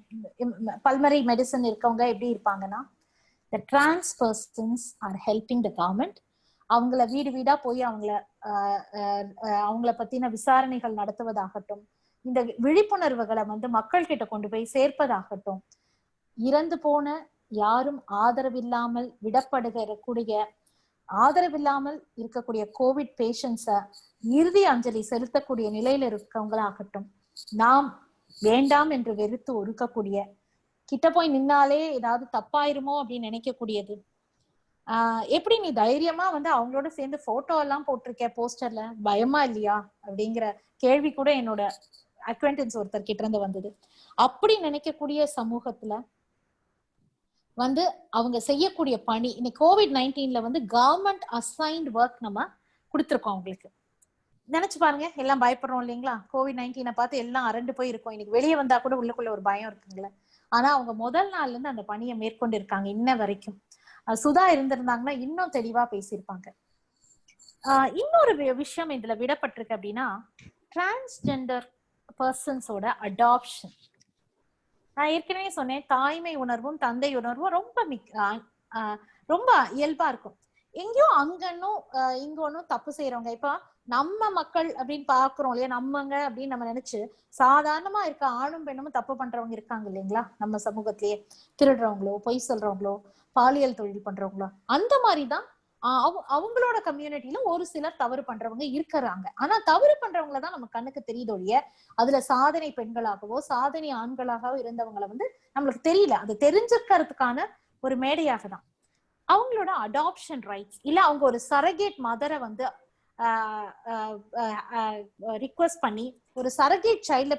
[SPEAKER 1] pulmonary medicine இருக்கவங்க எப்படி இருப்பாங்கன்னா, the trans persons are helping the government. அவங்கள வீடு வீடா போய் அவங்கள பத்தின விசாரணைகள் நடத்துவதாகட்டும், இந்த விழிப்புணர்வுகளை வந்து மக்கள் கிட்ட கொண்டு போய் சேர்ப்பதாகட்டும், இறந்து போன யாரும் ஆதரவில்லாமல் ஆதரவில்லாமல் இருக்கக்கூடிய கோவிட் பேஷண்ட்ஸ இறுதி அஞ்சலி செலுத்தக்கூடிய நிலையில இருக்கவங்களாகட்டும், நாம் வேண்டாம் என்று வெறுத்து ஒதுக்கக்கூடிய, கிட்ட போய் நின்னாலே ஏதாவது தப்பாயிருமோ அப்படின்னு நினைக்கக்கூடியது, எப்படி நீ தைரியமா வந்து அவங்களோட சேர்ந்து போட்டோ எல்லாம் போட்டிருக்க போஸ்டர்ல, பயமா இல்லையா அப்படிங்கிற கேள்வி கூட என்னோட அக்வெண்டன்ஸ் ஒருத்தர் கிட்ட இருந்து வந்தது. அப்படி நினைக்கக்கூடிய சமூகத்துல வந்து அவங்க செய்யக்கூடிய பணி, இன்னைக்கு COVID-19ல வந்து கவர்மெண்ட் அசைன்ட் ஒர்க் நம்ம கொடுத்துருக்கோம் அவங்களுக்கு. நினைச்சு பாருங்க, எல்லாம் பயப்படுறோம் இல்லைங்களா? COVID-19 பார்த்து எல்லாம் அரண்டு போய் இருக்கும். இன்னைக்கு வெளியே வந்தா கூட உள்ளுக்குள்ள ஒரு பயம் இருக்குங்களே. ஆனா அவங்க முதல் நாள்ல இருந்து அந்த பணியை மேற்கொண்டு இருக்காங்க இன்ன வரைக்கும். சுதா இருந்திருந்தாங்கன்னா இன்னும் தெளிவா பேசியிருப்பாங்க. இன்னொரு விஷயம் இதுல விடப்பட்டிருக்கு அப்படின்னா, டிரான்ஸ்ஜெண்டர் பர்சன்ஸோட அடாப்ஷன். நான் ஏற்கனவே சொன்னேன், தாய்மை உணர்வும் தந்தை உணர்வும் ரொம்ப இயல்பா இருக்கும். எங்கேயோ அங்கன்னும் இங்கொன்னும் தப்பு செய்யறவங்க, இப்ப நம்ம மக்கள் அப்படின்னு பாக்குறோம் இல்லையா, நம்மங்க அப்படின்னு நம்ம நினைச்சு சாதாரணமா இருக்க ஆணும் பெண்ணும் தப்பு பண்றவங்க இருக்காங்க இல்லைங்களா நம்ம சமூகத்திலேயே. திருடுறவங்களோ, பொய் சொல்றவங்களோ, பாலியல் தொழில் பண்றவங்களோ, அந்த மாதிரிதான் அவங்களோட கம்யூனிட்டியில ஒரு சிலர் தவறு பண்றவங்க இருக்கிறாங்க. ஆனா தவறு பண்றவங்களதான் நம்ம கண்ணுக்கு தெரியுது ஒழிய, அதுல சாதனை பெண்களாகவோ சாதனை ஆண்களாகவோ இருந்தவங்களை வந்து நம்மளுக்கு தெரியல. அது தெரிஞ்சுக்கிறதுக்கான ஒரு மேடையாக தான் அவங்களோட அடாப்ஷன் ரைட்ஸ், இல்ல அவங்க ஒரு சரகேட் மதரை வந்து ரிக்வெஸ்ட் பண்ணி ஒரு சரகேட் சைல்ட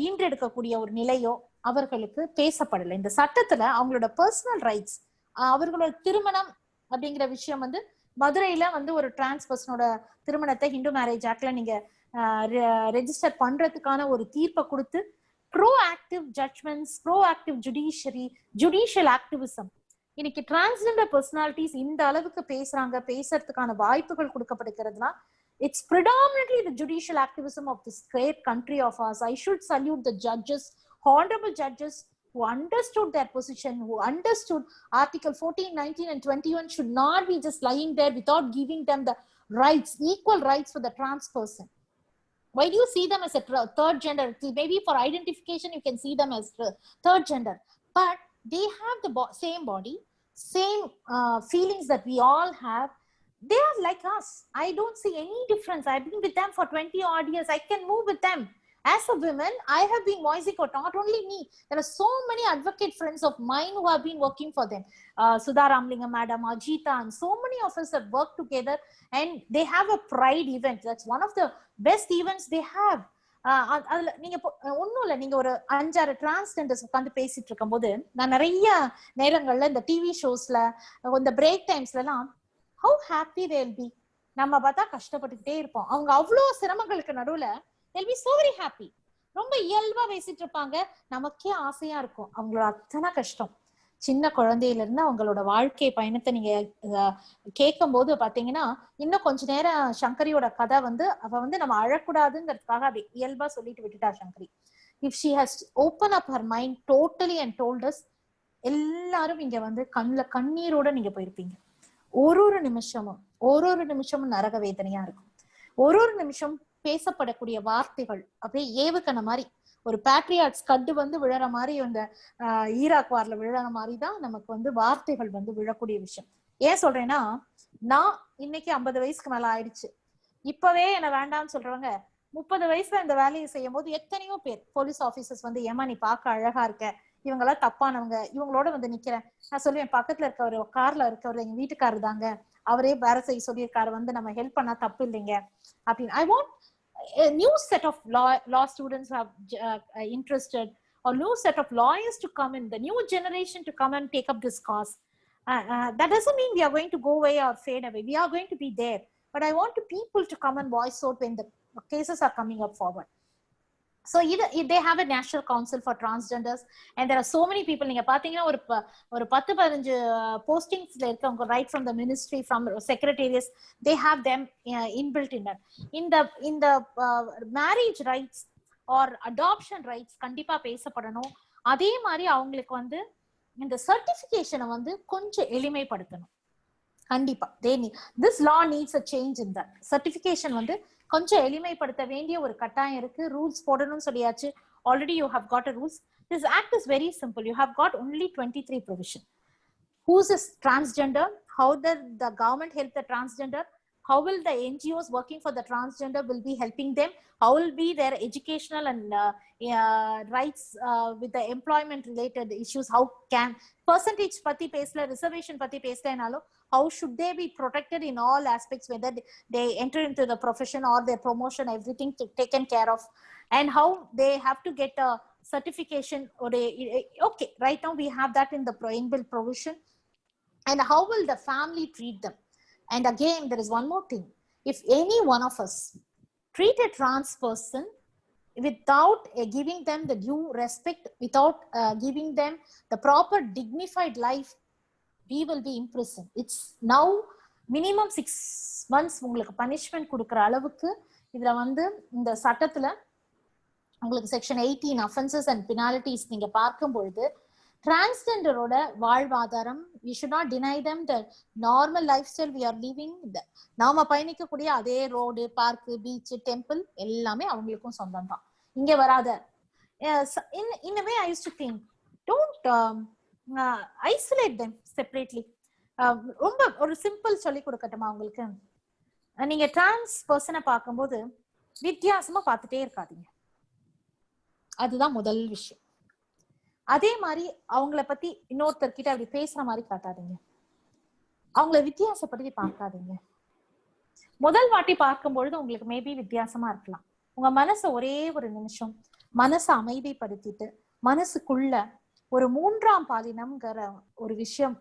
[SPEAKER 1] ஈன்றெடுக்கக்கூடிய ஒரு நிலையோ அவர்களுக்கு பேசப்படலை. இந்த சட்டத்துல அவங்களோட பர்சனல் ரைட்ஸ், அவர்களோட திருமணம் அப்படிங்கிற விஷயம் வந்து மதுரையில வந்து ஒரு டிரான்ஸ் பர்சனோட திருமணத்தை ஹிந்து மேரேஜ் ஆக்ட்ல நீங்க ரெஜிஸ்டர் பண்றதுக்கான ஒரு தீர்ப்பை கொடுத்து, bro active judgements, bro active judicial activism. இன்னைக்கு டிரான்ஸ்ஜெண்டர் பர்சனாலிட்டிஸ் இந்த அளவுக்கு பேசுறதுக்கான வாய்ப்புகள் கொடுக்கப்படுகிறதுனா, it's predominantly the judicial activism of this great country of ours. I should salute the judges, honorable judges, who understood their position, who understood Article 14, 19 and 21 should not be just lying there without giving them the rights, equal rights for the trans person. Why do you see them as a third gender? Maybe for identification you can see them as third gender, but they have the same body, same feelings that we all have. They are like us. I don't see any difference. I've been with them for 20 odd years. I can move with them. As a woman, I have been voicing out, not only me. There are so many advocate friends of mine who have been working for them. Sudha Ramlingam, Madam Ajita, and so many of us have worked together, and they have a pride event. That's one of the best events they have. அதுல நீங்க ஒன்னும் இல்ல, நீங்க ஒரு 5-6 transgenders உட்காந்து பேசிட்டு இருக்கும் போது, நான் நிறைய நேரங்கள்ல இந்த டிவி ஷோஸ்ல இந்த பிரேக் டைம்ஸ்ல எல்லாம் how happy they'll be. நம்ம பார்த்தா கஷ்டப்பட்டுக்கிட்டே இருப்போம், அவங்க அவ்வளவு சிரமங்களுக்கு நடுவுல they'll be so very happy. ரொம்ப இயல்பா பேசிட்டு இருப்பாங்க, நமக்கே ஆசையா இருக்கும். அவங்களோட அத்தனை கஷ்டம், சின்ன குழந்தையில இருந்து அவங்களோட வாழ்க்கை பயணத்தை நீங்க கேட்கும் போது பாத்தீங்கன்னா, இன்னும் கொஞ்ச நேரம் சங்கரியோட கதை வந்து அவ வந்து நம்ம அழக்கூடாதுங்கிறதுக்காக அப்படி இயல்பா சொல்லிட்டு விட்டுட்டா Sankari. If she has open up her mind totally and told as, எல்லாரும் இங்க வந்து கண்ணீரோட நீங்க போயிருப்பீங்க. ஒரு நிமிஷமும் நரக வேதனையா இருக்கும். ஒரு நிமிஷம் பேசப்படக்கூடிய வார்த்தைகள் அப்படியே ஏவுக்கண மாதிரி, ஒரு பேட்ரியாட்ஸ் கட்டு வந்து விழற மாதிரி, அந்த ஈராக் வார்ல விழற மாதிரி தான் நமக்கு வந்து வார்த்தைகள் வந்து விழக்கூடிய விஷயம். ஏன் சொல்றேன்னா, நான் இன்னைக்கு 50 வயசுக்கு மேல ஆயிடுச்சு. இப்பவே என்ன வேண்டாம்னு சொல்றவங்க 30 வயசுல இந்த வேலையை செய்யும் போது எத்தனையோ பேர் போலீஸ் ஆபீசர்ஸ் வந்து, ஏமா நீ பார்க்க அழகா இருக்க, இவங்கெல்லாம் தப்பானவங்க, இவங்களோட வந்து நிக்கிறேன். நான் சொல்லுவேன், பக்கத்துல இருக்கவர் கார்ல இருக்கவர் எங்க வீட்டுக்காரர் தாங்க, அவரே வேற செய்ய சொல்லியிருக்காரு, வந்து நம்ம ஹெல்ப் பண்ணா தப்பு இல்லைங்க அப்படின்னு. I want a new set of law students who are interested, or new set of lawyers to come in, the new generation to come and take up this cause. That doesn't mean we are going to go away or fade away. We are going to be there, but I want people to come and voice out when the cases are coming up forward. So they have a national council for transgenders, and there are so many people. நீங்க பாத்தீங்கன்னா ஒரு 10-15 போஸ்டிங்ஸ்ல இருக்கவங்க, right from the ministry, from secretariats, they have them inbuilt in that. In the marriage rights, or adoption rights கண்டிப்பா பேசப்படணும். அதே மாதிரி அவங்களுக்கு வந்து இந்த சர்டிபிகேஷனை வந்து கொஞ்சம் எளிமைப்படுத்தணும். கண்டிப்பா this law needs a change in that. Certification வந்து கொஞ்சம் எளிமைப்படுத்த வேண்டிய ஒரு கட்டாயம் இருக்கு. ரூல்ஸ் போடணும்னு சொல்லியாச்சு. Already you have got a rules. This act is very simple. You have got only 23 provision. Who's a transgender? How the government help the transgender? How will the NGOs working for the transgender will be helping them? How will be their educational and rights with the employment related issues? How can percentage pati pesla, reservation pati pesla nalo, how should they be protected in all aspects, whether they enter into the profession or their promotion, everything taken care of, and how they have to get a certification or okay, right now we have that in the inbuilt provision. And how will the family treat them? And again, there is one more thing. If any one of us treat a trans person without giving them the due respect, without giving them the proper dignified life, we will be imprisoned. It's now minimum 6 months உங்களுக்கு punishment கொடுக்கிற அளவுக்கு இதுல வந்து இந்த சட்டத்துல உங்களுக்கு section 18 offenses and penalties நீங்க பார்க்கும் பொழுது டிரான்ஸ்ஜெண்டரோட வாழ்வாதாரம், we should not deny them the normal lifestyle we are living. நாம பயணிக்கக்கூடிய அதே ரோடு, பார்க், பீச், டெம்பிள் எல்லாமே அவங்களுக்கும் சொந்தம் தான். இங்க வராத in a way I used to think, don't isolate them separately. ரொம்ப ஒரு சிம்பிள் சொல்லி கொடுக்கட்டுமா உங்களுக்கு? நீங்க டிரான்ஸ் பர்சனை பார்க்கும்போது வித்தியாசமா பார்த்துட்டே இருக்காதீங்க. அதுதான் முதல் விஷயம். அதே மாதிரி அவங்கள பத்தி இன்னொருத்தர்கிட்ட அப்படி பேசுற மாதிரி காட்டாதீங்க. அவங்கள வித்தியாசப்படுத்தி பார்க்காதீங்க. முதல் வாட்டி பார்க்கும்பொழுது உங்களுக்கு மேபி வித்தியாசமா இருக்கலாம். உங்க மனசை ஒரே ஒரு நிமிஷம் மனசை அமைதிப்படுத்திட்டு மனசுக்குள்ள ஒரு 3ஆம் பாலினம்ங்கிற ஒரு விஷயம்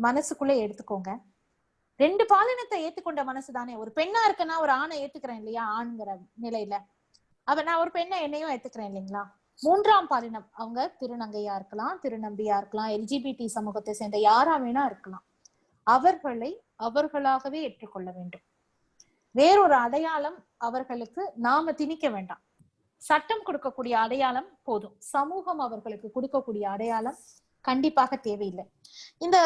[SPEAKER 1] மனசுக்குள்ள எடுத்துக்கோங்க. 2 பாலினத்தை ஏத்துக்கொண்ட மனசு தானே. ஒரு பெண்ணா இருக்குன்னா ஒரு ஆணை ஏத்துக்கிறேன் இல்லையா, ஆண்கிற நிலையில. அப்ப நான் ஒரு பெண்ணை என்னையும் ஏத்துக்கிறேன் இல்லைங்களா. 3ஆம் பாலினம் அவங்க திருநங்கையா இருக்கலாம், திருநம்பியா இருக்கலாம், எல்ஜிபிடி சமூகத்தை சேர்ந்த யாரா வேணா இருக்கலாம். அவர்களை அவர்களாகவே ஏற்றுக்கொள்ள வேண்டும். வேறொரு அடையாளம் அவர்களுக்கு நாம திணிக்க வேண்டாம். சட்டம் கொடுக்கக்கூடிய அடையாளம் போதும். சமூகம் அவர்களுக்கு கொடுக்கக்கூடிய அடையாளம் கண்டிப்பாக தேவையில்லை. இந்த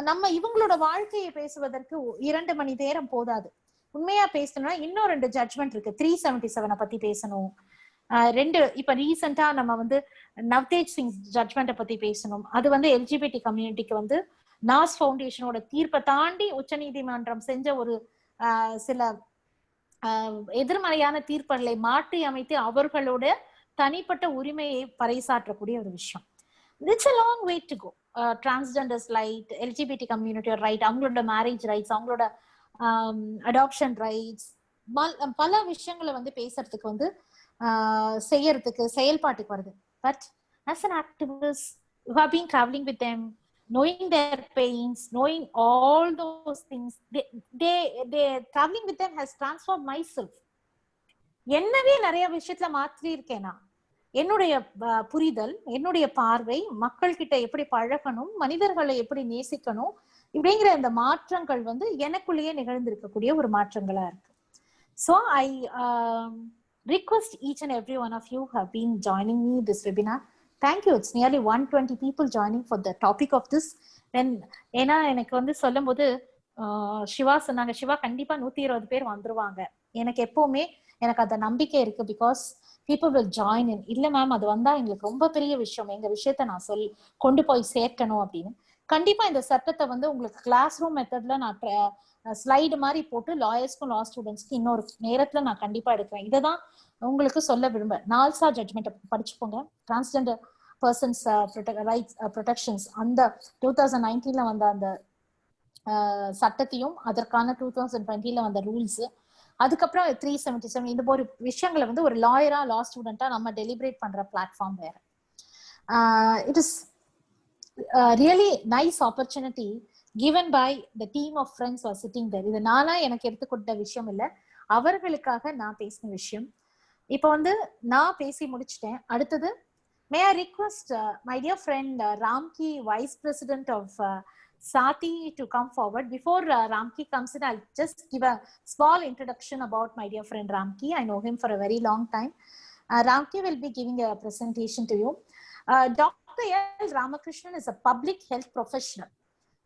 [SPEAKER 1] நம்ம இவங்களோட வாழ்க்கையை பேசுவதற்கு 2 மணி நேரம் போதாது. உண்மையா பேசணும்னா இன்னும் 2 ஜட்ஜ்மெண்ட் இருக்கு. 377 பத்தி பேசணும். 2 இப்ப ரீசெண்டா நம்ம வந்து நவ்தேஜ் சிங் ஜட்ஜ்மெண்ட்டை பத்தி பேசணும். அது வந்து எல்ஜிபிடி கம்யூனிட்டிக்கு வந்து நாஸ் ஃபவுண்டேஷனோட தீர்ப்பை தாண்டி உச்ச நீதிமன்றம் செஞ்ச ஒரு சில எதிர்மறையான தீர்ப்புகளை மாற்றி அமைத்து அவர்களோட தனிப்பட்ட உரிமையை பறைசாற்றக்கூடிய ஒரு விஷயம். It's a long way to go. Transgenders right, LGBT கம்யூனிட்டியோட ரைட், அவங்களோட மேரேஜ் ரைட்ஸ், அவங்களோட அடாப்ஷன் ரைட்ஸ், பல விஷயங்களை வந்து பேசுறதுக்கு வந்து செய்யறதுக்கு செயல்பாட்டுக்கு வருது. But as an activist who have been traveling with them, knowing their pains, knowing all those things, they traveling with them has transformed myself. என்னவே நிறைய விஷயத்துல மாற்றி இருக்கேனா. என்னுடைய புரிதல், என்னுடைய பார்வை, மக்கள் கிட்ட எப்படி பழகணும், மனிதர்களை எப்படி நேசிக்கணும், இப்படிங்கிற இந்த மாற்றங்கள் வந்து எனக்குள்ளேயே நிகழ்ந்திருக்கக்கூடிய ஒரு மாற்றங்களா இருக்கு. So I request each and every one of you who have been joining me this webinar. Thank you. It's nearly 120 people joining for the topic of this. Then ஏன்னா எனக்கு வந்து சொல்லும் போது சிவா சொன்னாங்க, சிவா கண்டிப்பா 120 பேர் வந்துருவாங்க. எனக்கு எப்பவுமே எனக்கு அந்த நம்பிக்கை இருக்கு. Because people will join in. இல்ல மேம், அது வந்தா எங்களுக்கு ரொம்ப பெரிய விஷயம், எங்க விஷயத்த நான் கொண்டு போய் சேர்க்கணும் அப்படின்னு. கண்டிப்பா இந்த சட்டத்தை வந்து உங்களுக்கு கிளாஸ் ரூம் மெத்தட்ல நான் ஸ்லைடு மாதிரி போட்டு லாயர்ஸ்க்கும் லா ஸ்டூடெண்ட்ஸ்க்கு இன்னொரு நேரத்துல நான் கண்டிப்பா எடுக்கிறேன். இதைதான் உங்களுக்கு சொல்ல விரும்ப. நால்சா ஜட்மெண்ட் படிச்சுக்கோங்க. டிரான்ஸ்ஜெண்டர் பர்சன்ஸ் ரைட்ஸ் ப்ரொடெக்ஷன்ஸ் அந்த 2019 வந்த அந்த சட்டத்தையும் அதற்கான 2020 வந்த ரூல்ஸ், அதுக்கப்புறம் 377 இந்த ஒரு விஷயங்களை வந்து ஒரு லாயரா லா ஸ்டூடெண்டா நம்ம டெலிபரேட் பண்ற பிளாட்ஃபார்ம் வேற. It is really nice opportunity given by the team of friends who are sitting there. இது நானா எனக்கு எடுத்துக்கொண்ட விஷயம் இல்லை, அவர்களுக்காக நான் பேசின விஷயம். இப்போ வந்து நான் பேசி முடிச்சிட்டேன். அடுத்தது may I request my dear friend Ramki, Vice President of Sati, to come forward. Before Ramki comes in, I'll just give a small introduction about my dear friend Ramki. I know him for a very long time. Ramki will be giving a presentation to you. Dr. L. Ramakrishnan is a public health professional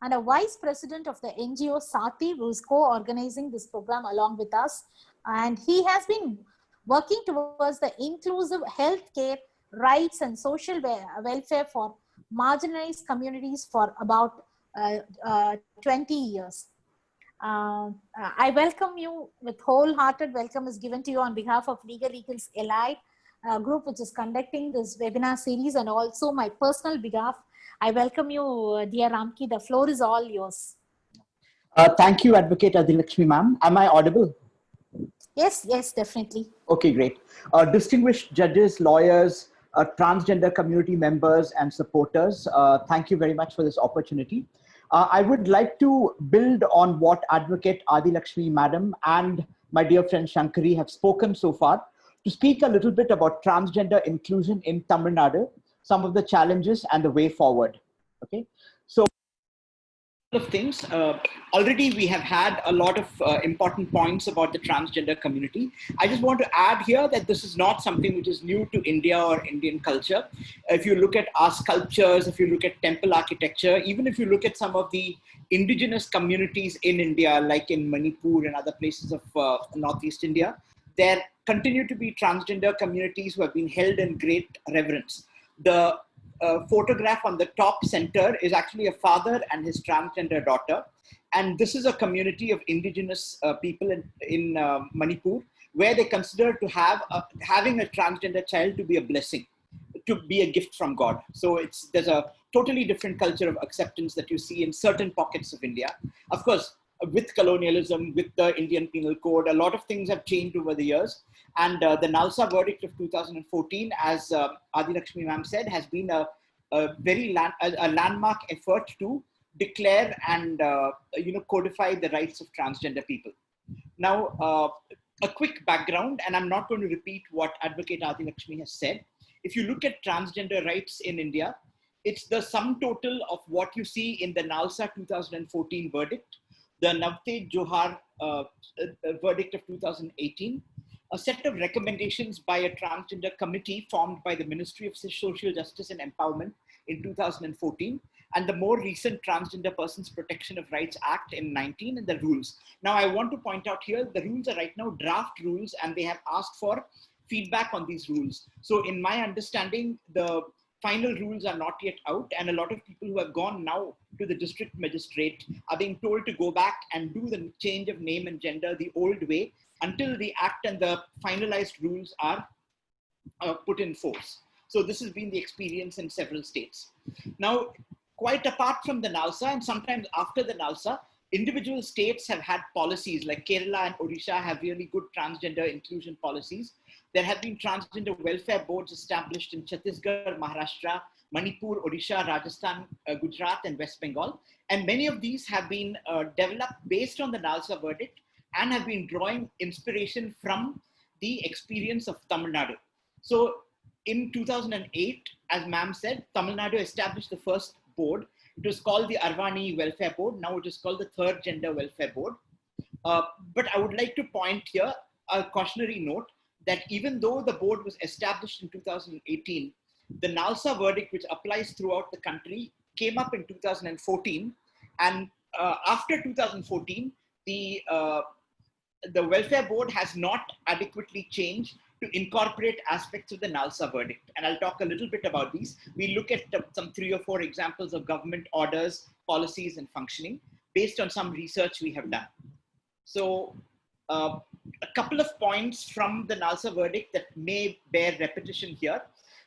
[SPEAKER 1] and a vice president of the NGO Sati, who is co-organizing this program along with us. And he has been working towards the inclusive healthcare rights and social welfare for marginalized communities for about 20 years. I welcome you with wholehearted welcome is given to you on behalf of Legal Eagles Allied group, which is conducting this webinar series, and also my personal behalf. I welcome you, dear Ramki. The floor is all yours.
[SPEAKER 3] Thank you, Advocate Adilakshmi ma'am. Am I audible?
[SPEAKER 1] Yes, yes, definitely.
[SPEAKER 3] Okay, great. Distinguished judges, lawyers, transgender community members and supporters, thank you very much for this opportunity. I would like to build on what Advocate Adilakshmi madam and my dear friend Shankari have spoken so far to speak a little bit about transgender inclusion in Tamil Nadu, some of the challenges and the way forward. Okay, so of things. Already we have had a lot of important points about the transgender community. I just want to add here that this is not something which is new to India or Indian culture. If you look at our sculptures, if you look at temple architecture, even if you look at some of the indigenous communities in India, like in Manipur and other places of Northeast India, there continue to be transgender communities who have been held in great reverence. The photograph on the top center is actually a father and his transgender daughter. And this is a community of indigenous people in Manipur, where they consider to have having a transgender child to be a blessing, to be a gift from God. So there's a totally different culture of acceptance that you see in certain pockets of India. Of course, with colonialism, with the Indian Penal Code, a lot of things have changed over the years. And the NALSA verdict of 2014, as Adilakshmi ma'am said, has been a very landmark effort to declare and codify the rights of transgender people. Now, a quick background, and I'm not going to repeat what Advocate Adilakshmi has said. If you look at transgender rights in India, it's the sum total of what you see in the NALSA 2014 verdict, the Navteej Johar verdict of 2018, a set of recommendations by a transgender committee formed by the Ministry of Social Justice and Empowerment in 2014, and the more recent Transgender Persons Protection of Rights Act in 19, and the rules. Now, I want to point out here, the rules are right now draft rules, and they have asked for feedback on these rules. So in my understanding, the final rules are not yet out, and a lot of people who have gone now to the district magistrate are being told to go back and do the change of name and gender the old way until the act and the finalized rules are put in force. So this has been the experience in several states. Now, quite apart from the NALSA, and sometimes after the NALSA, individual states have had policies, like Kerala and Odisha have really good transgender inclusion policies. There have been transgender welfare boards established in Chhattisgarh, Maharashtra, Manipur, Odisha, Rajasthan, Gujarat, and West Bengal. And many of these have been developed based on the NALSA verdict and have been drawing inspiration from the experience of Tamil Nadu. So in 2008, as ma'am said, Tamil Nadu established the first board. It was called the Arvani Welfare Board. Now it is called the Third Gender Welfare Board. But I would like to point here a cautionary note that even though the board was established in 2018, the NALSA verdict, which applies throughout the country, came up in 2014. And after 2014, the welfare board has not adequately changed to incorporate aspects of the NALSA verdict. And I'll talk a little bit about these. We look at some 3 or 4 examples of government orders, policies, and functioning based on some research we have done. So a couple of points from the NALSA verdict that may bear repetition here.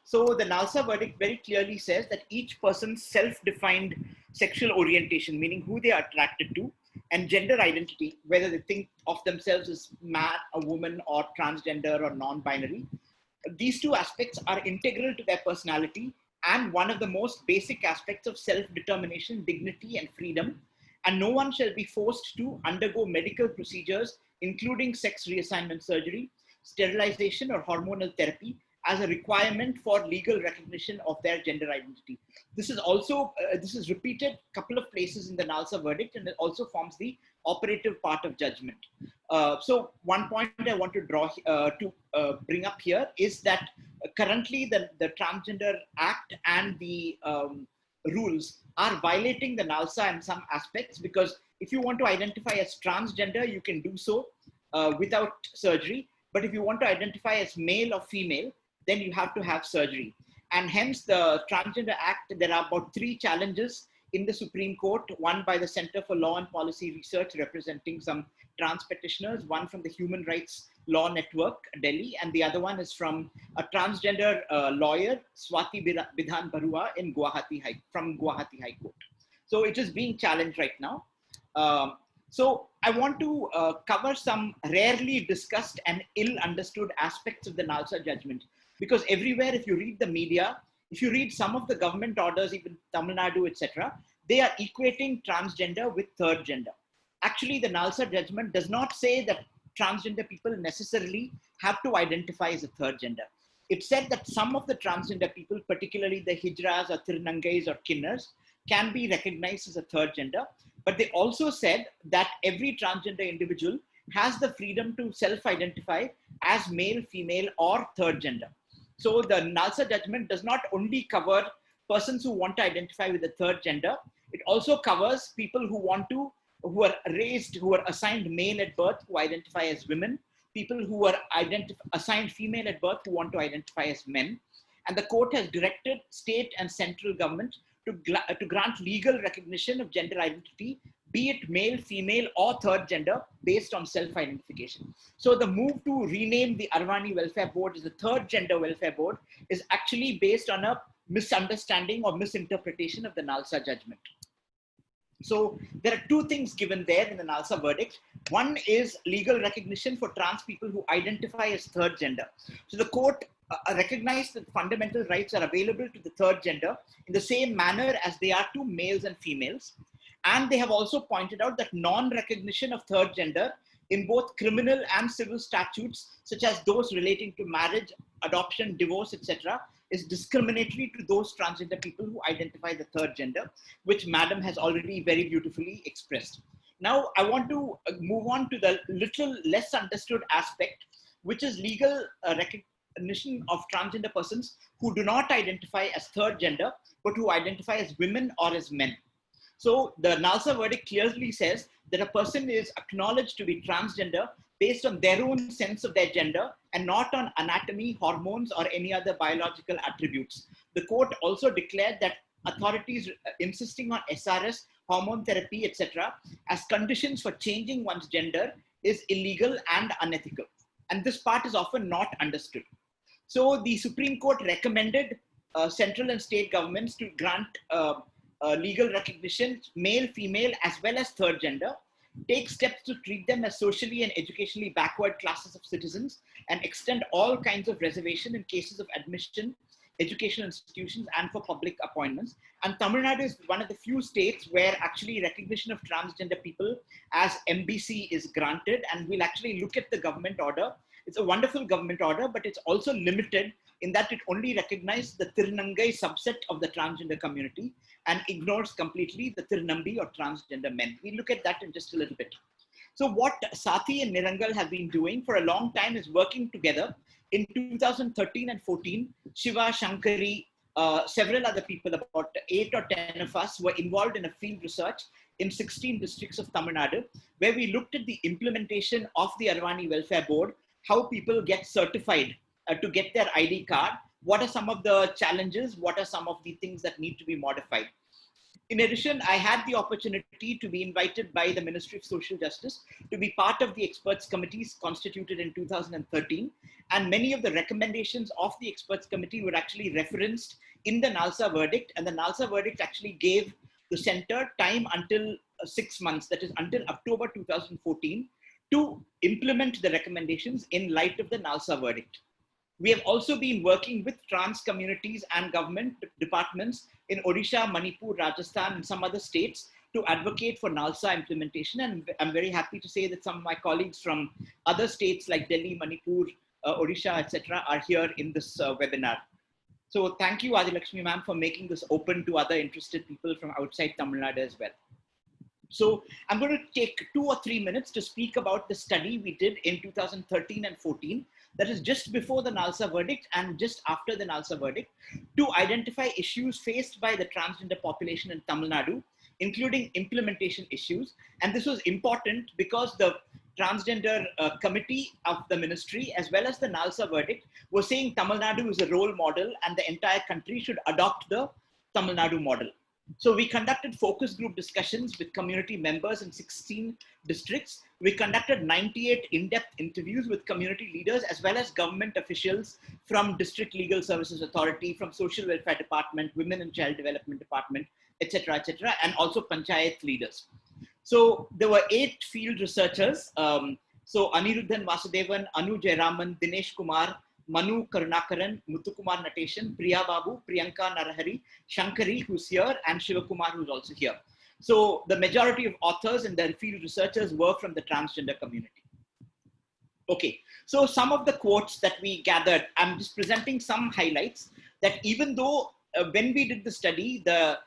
[SPEAKER 3] So the NALSA verdict very clearly says that each person's self-defined sexual orientation, meaning who they are attracted to, and gender identity, whether they think of themselves as man, a woman, or transgender or non-binary, these 2 aspects are integral to their personality and one of the most basic aspects of self-determination, dignity, and freedom. And no one shall be forced to undergo medical procedures, including sex reassignment surgery, sterilization, or hormonal therapy, as a requirement for legal recognition of their gender identity. This is also, this is repeated a couple of places in the NALSA verdict, and it also forms the operative part of judgment. So one point I want to bring up here is that currently the Transgender Act and the rules are violating the NALSA in some aspects, because if you want to identify as transgender, you can do so without surgery. But if you want to identify as male or female, then you have to have surgery. And hence the Transgender Act, there are about 3 challenges in the Supreme Court, one by the Center for Law and Policy Research representing some trans petitioners, one from the Human Rights Law Network, Delhi, and the other one is from a transgender lawyer, Swati Bidhan Barua from Guwahati High Court. So it is being challenged right now. So I want to cover some rarely discussed and ill understood aspects of the NALSA judgment, because everywhere, if you read the media, if you read some of the government orders, even Tamil Nadu, etc., they are equating transgender with third gender. Actually, the NALSA judgment does not say that transgender people necessarily have to identify as a third gender. It said that some of the transgender people, particularly the hijras or tirunangais or kinnars, can be recognized as a third gender. But they also said that every transgender individual has the freedom to self-identify as male, female, or third gender. So the NALSA judgment does not only cover persons who want to identify with the third gender, it also covers people who are assigned male at birth, who identify as women, people who are assigned female at birth, who want to identify as men. And the court has directed state and central government to grant legal recognition of gender identity, be it male, female, or third gender, based on self-identification. So the move to rename the Arvani Welfare Board as the Third Gender Welfare Board is actually based on a misunderstanding or misinterpretation of the NALSA judgment. So there are 2 things given there in the NALSA verdict. One is legal recognition for trans people who identify as third gender. So the court recognized that fundamental rights are available to the third gender in the same manner as they are to males and females. And they have also pointed out that non-recognition of third gender in both criminal and civil statutes, such as those relating to marriage, adoption, divorce, etc., is discriminatory to those transgender people who identify the third gender, which Madam has already very beautifully expressed. Now, I want to move on to the little less understood aspect, which is legal recognition of transgender persons who do not identify as third gender, but who identify as women or as men. So the NALSA verdict clearly says that a person is acknowledged to be transgender based on their own sense of their gender and not on anatomy, hormones, or any other biological attributes. The court also declared that authorities insisting on SRS, hormone therapy, etc., as conditions for changing one's gender is illegal and unethical. And this part is often not understood. So the Supreme Court recommended central and state governments to grant legal recognition, male, female, as well as third gender, take steps to treat them as socially and educationally backward classes of citizens, and extend all kinds of reservation in cases of admission, educational institutions, and for public appointments. And Tamil Nadu is one of the few states where actually recognition of transgender people as MBC is granted, and we'll actually look at the government order. It's a wonderful government order, but it's also limited in that it only recognizes the Tirunangai subset of the transgender community and ignores completely the Tirunambi or transgender men. We'll look at that in just a little bit. So what Sathi and Nirangal have been doing for a long time is working together. In 2013 and 14, Shiva, Shankari, several other people, about 8 or 10 of us, were involved in a field research in 16 districts of Tamil Nadu, where we looked at the implementation of the Arvani Welfare Board, how people get certified to get their ID card, what are some of the challenges, what are some of the things that need to be modified. In addition, I had the opportunity to be invited by the Ministry of Social Justice to be part of the experts committees constituted in 2013. And many of the recommendations of the experts committee were actually referenced in the NALSA verdict. And the NALSA verdict actually gave the center time until 6 months, that is until October 2014, to implement the recommendations in light of the NALSA verdict. We have also been working with trans communities and government departments in Odisha, Manipur, Rajasthan, and some other states to advocate for NALSA implementation. And I'm very happy to say that some of my colleagues from other states like Delhi, Manipur, Odisha, etc., are here in this webinar. So thank you, Adilakshmi ma'am, for making this open to other interested people from outside Tamil Nadu as well.
[SPEAKER 4] So I'm going to take 2 or 3 minutes to speak about the study we did in 2013 and 14, that is just before the NALSA verdict and just after the NALSA verdict, to identify issues faced by the transgender population in Tamil Nadu, including implementation issues. And this was important because the transgender committee of the ministry, as well as the NALSA verdict, was saying Tamil Nadu is a role model and the entire country should adopt the Tamil Nadu model. So we conducted focus group discussions with community members in 16 districts. We conducted 98 in-depth interviews with community leaders as well as government officials from District Legal Services Authority, from Social Welfare Department, Women and Child Development Department, etc., and also panchayat leaders. So there were 8 field researchers. So Aniruddhan Vasudevan, Anu Jayaraman, Dinesh Kumar, Manu Karunakaran, Muthukumar Nateshan, Priya Babu, Priyanka Narahari, Shankari, who's here, and Shivakumar, who's also here. So the majority of authors and their field researchers were from the transgender community. Okay, so some of the quotes that we gathered, I'm just presenting some highlights, that even though when we did the study, the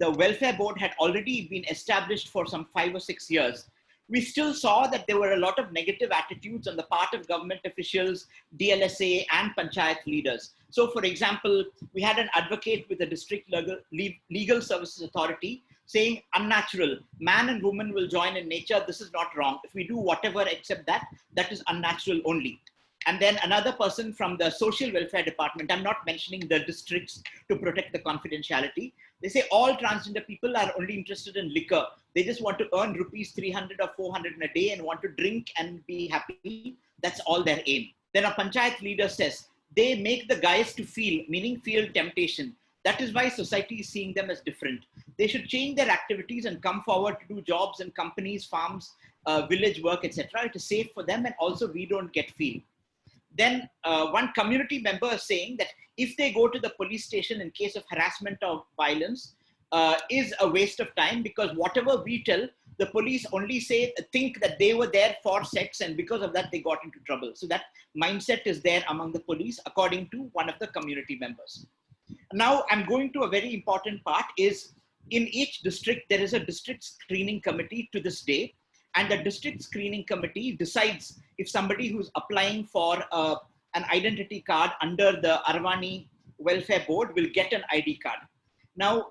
[SPEAKER 4] welfare board had already been established for some 5 or 6 years, we still saw that there were a lot of negative attitudes on the part of government officials, DLSA, and panchayat leaders. So for example, we had an advocate with the District Legal Services Authority saying, unnatural, man and woman will join in nature, this is not wrong. If we do whatever except that, that is unnatural only. And then another person from the Social Welfare Department, I'm not mentioning the districts to protect the confidentiality, they say all transgender people are only interested in liquor. They just want to earn rupees 300 or 400 in a day and want to drink and be happy. That's all their aim. Then a panchayat leader says, they make the guys to feel, meaning feel temptation. That is why society is seeing them as different. They should change their activities and come forward to do jobs in companies, farms, village work, etc. It is safe for them, and also we don't get feel. Then one community member is saying that if they go to the police station in case of harassment or violence, is a waste of time, because whatever we tell, the police only think that they were there for sex, and because of that they got into trouble. So that mindset is there among the police, according to one of the community members. Now I'm going to a very important part, is in each district there is a district screening committee to this day, and the district screening committee decides if somebody who's applying for an identity card under the Arvani Welfare Board will get an ID card. Now,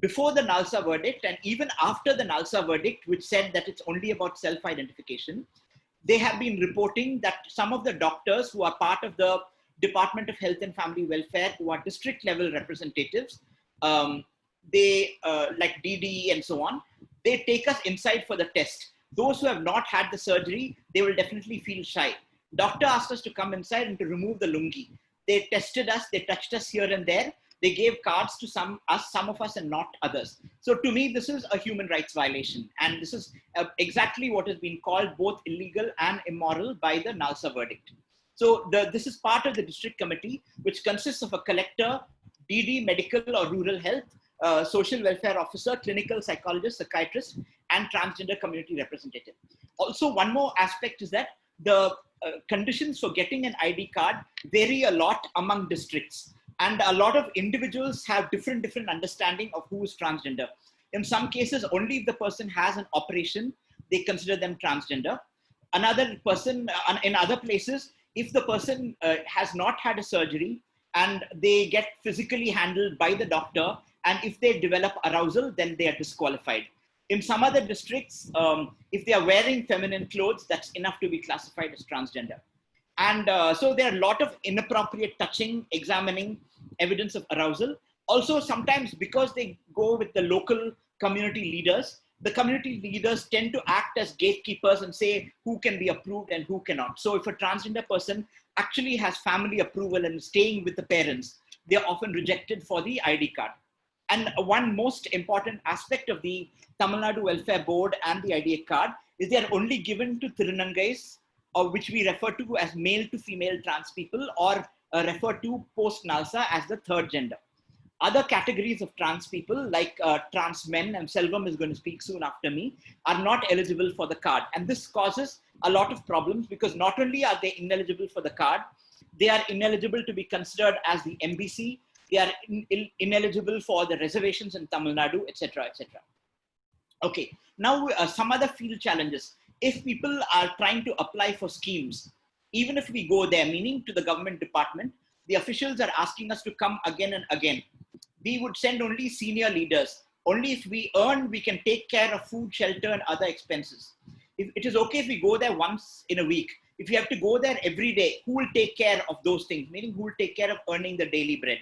[SPEAKER 4] before the NALSA verdict, and even after the NALSA verdict, which said that it's only about self-identification, they have been reporting that some of the doctors who are part of the Department of Health and Family Welfare, who are district level representatives, they like DD and so on, they take us inside for the test. Those who have not had the surgery, they will definitely feel shy. Doctor asked us to come inside and to remove the lungi. They tested us, they touched us here and there. They gave cards to some of us and not others. So to me, this is a human rights violation. And this is exactly what has been called both illegal and immoral by the NALSA verdict. So this is part of the district committee, which consists of a collector, DD, medical or rural health, social welfare officer, clinical psychologist, psychiatrist, and transgender community representative. Also, one more aspect is that the conditions for getting an ID card vary a lot among districts. And a lot of individuals have different understanding of who is transgender. In some cases, only if the person has an operation, they consider them transgender. Another person, in other places, if the person has not had a surgery and they get physically handled by the doctor, and if they develop arousal, then they are disqualified. In some other districts, if they are wearing feminine clothes, that's enough to be classified as transgender. And so there are a lot of inappropriate touching, examining, evidence of arousal. Also, sometimes because they go with the local community leaders, the community leaders tend to act as gatekeepers and say who can be approved and who cannot. So if a transgender person actually has family approval and is staying with the parents, they are often rejected for the ID card. And one most important aspect of the Tamil Nadu Welfare Board and the ID card is they are only given to Tirunangais, or which we refer to as male to female trans people, or refer to post NALSA as the third gender. Other categories of trans people, like trans men, and Selvam is going to speak soon after me, are not eligible for the card. And this causes a lot of problems, because not only are they ineligible for the card, they are ineligible to be considered as the MBC, they are ineligible for the reservations in Tamil Nadu, etc., etc. Okay, Now, some other field challenges. If people are trying to apply for schemes, even if we go there, meaning to the government department, the officials are asking us to come again and again. We would send only senior leaders. Only if we earn, we can take care of food, shelter, and other expenses. If it is okay if we go there once in a week. If you have to go there every day, who will take care of those things? Meaning, who will take care of earning the daily bread?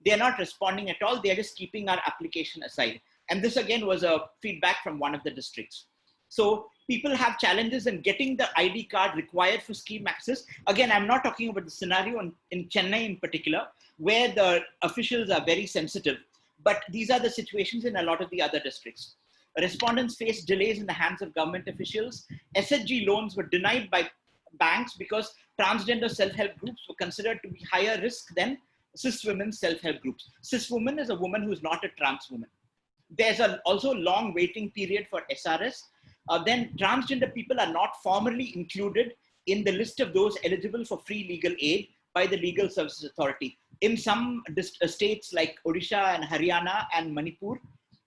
[SPEAKER 4] They are not responding at all. They are just keeping our application aside. And this again was a feedback from one of the districts. So people have challenges in getting the ID card required for scheme access. Again, I'm not talking about the scenario in Chennai in particular, where the officials are very sensitive, but these are the situations in a lot of the other districts. Respondents face delays in the hands of government officials. SHG loans were denied by banks because transgender self-help groups were considered to be higher risk than cis women self-help groups. Cis woman is a woman who is not a trans woman. There's also a long waiting period for SRS. Then transgender people are not formally included in the list of those eligible for free legal aid by the Legal Services Authority. In some states like Odisha and Haryana and Manipur,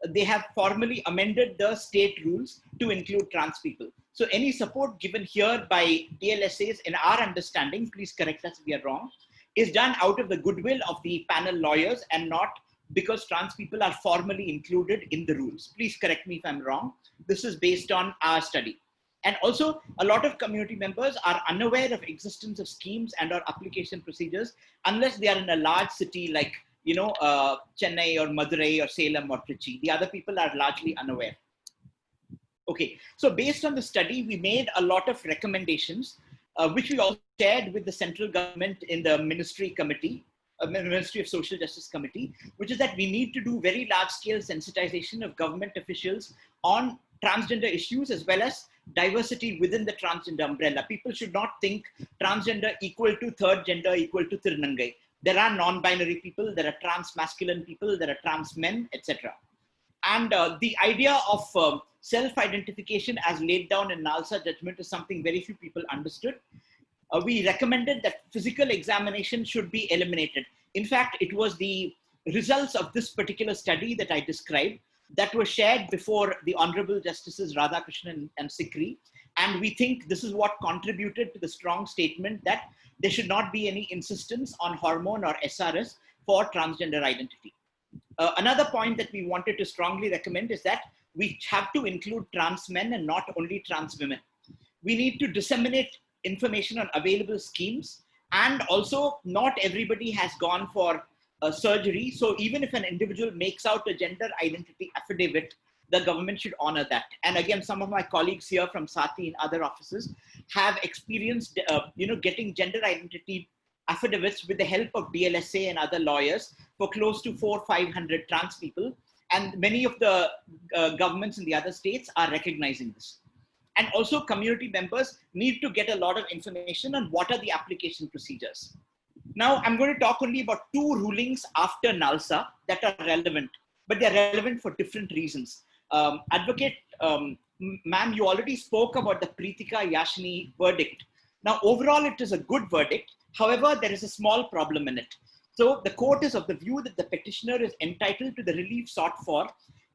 [SPEAKER 4] they have formally amended the state rules to include trans people. So any support given here by DLSAs, in our understanding, please correct us if we are wrong, is done out of the goodwill of the panel lawyers and not because trans people are formally included in the rules. Please correct me if I'm wrong. This is based on our study. And also, a lot of community members are unaware of existence of schemes and or application procedures unless they are in a large city like, Chennai or Madurai or Salem or Trichy. The other people are largely unaware. Okay, so based on the study, we made a lot of recommendations, which we also shared with the central government in the Ministry Committee, Ministry of Social Justice Committee, which is that we need to do very large-scale sensitization of government officials on transgender issues as well as diversity within the transgender umbrella. People should not think transgender equal to third gender equal to Tirunangai. There are non-binary people, there are trans masculine people, there are trans men, etc. And the idea of self-identification as laid down in NALSA judgment is something very few people understood. We recommended that physical examination should be eliminated. In fact, it was the results of this particular study that I described that were shared before the Honorable Justices Radhakrishnan and Sikri. And we think this is what contributed to the strong statement that there should not be any insistence on hormone or SRS for transgender identity. Another point that we wanted to strongly recommend is that we have to include trans men and not only trans women. We need to disseminate information on available schemes, and also not everybody has gone for surgery. So even if an individual makes out a gender identity affidavit, the government should honor that. And again, some of my colleagues here from Sati and other offices have experienced, getting gender identity affidavits with the help of DLSA and other lawyers for close to 400-500 trans people. And many of the governments in the other states are recognizing this. And also community members need to get a lot of information on what are the application procedures. Now, I'm going to talk only about 2 rulings after NALSA that are relevant, but they're relevant for different reasons. Advocate, ma'am, you already spoke about the Pritika Yashini verdict. Now, overall, it is a good verdict. However, there is a small problem in it. So the court is of the view that the petitioner is entitled to the relief sought for,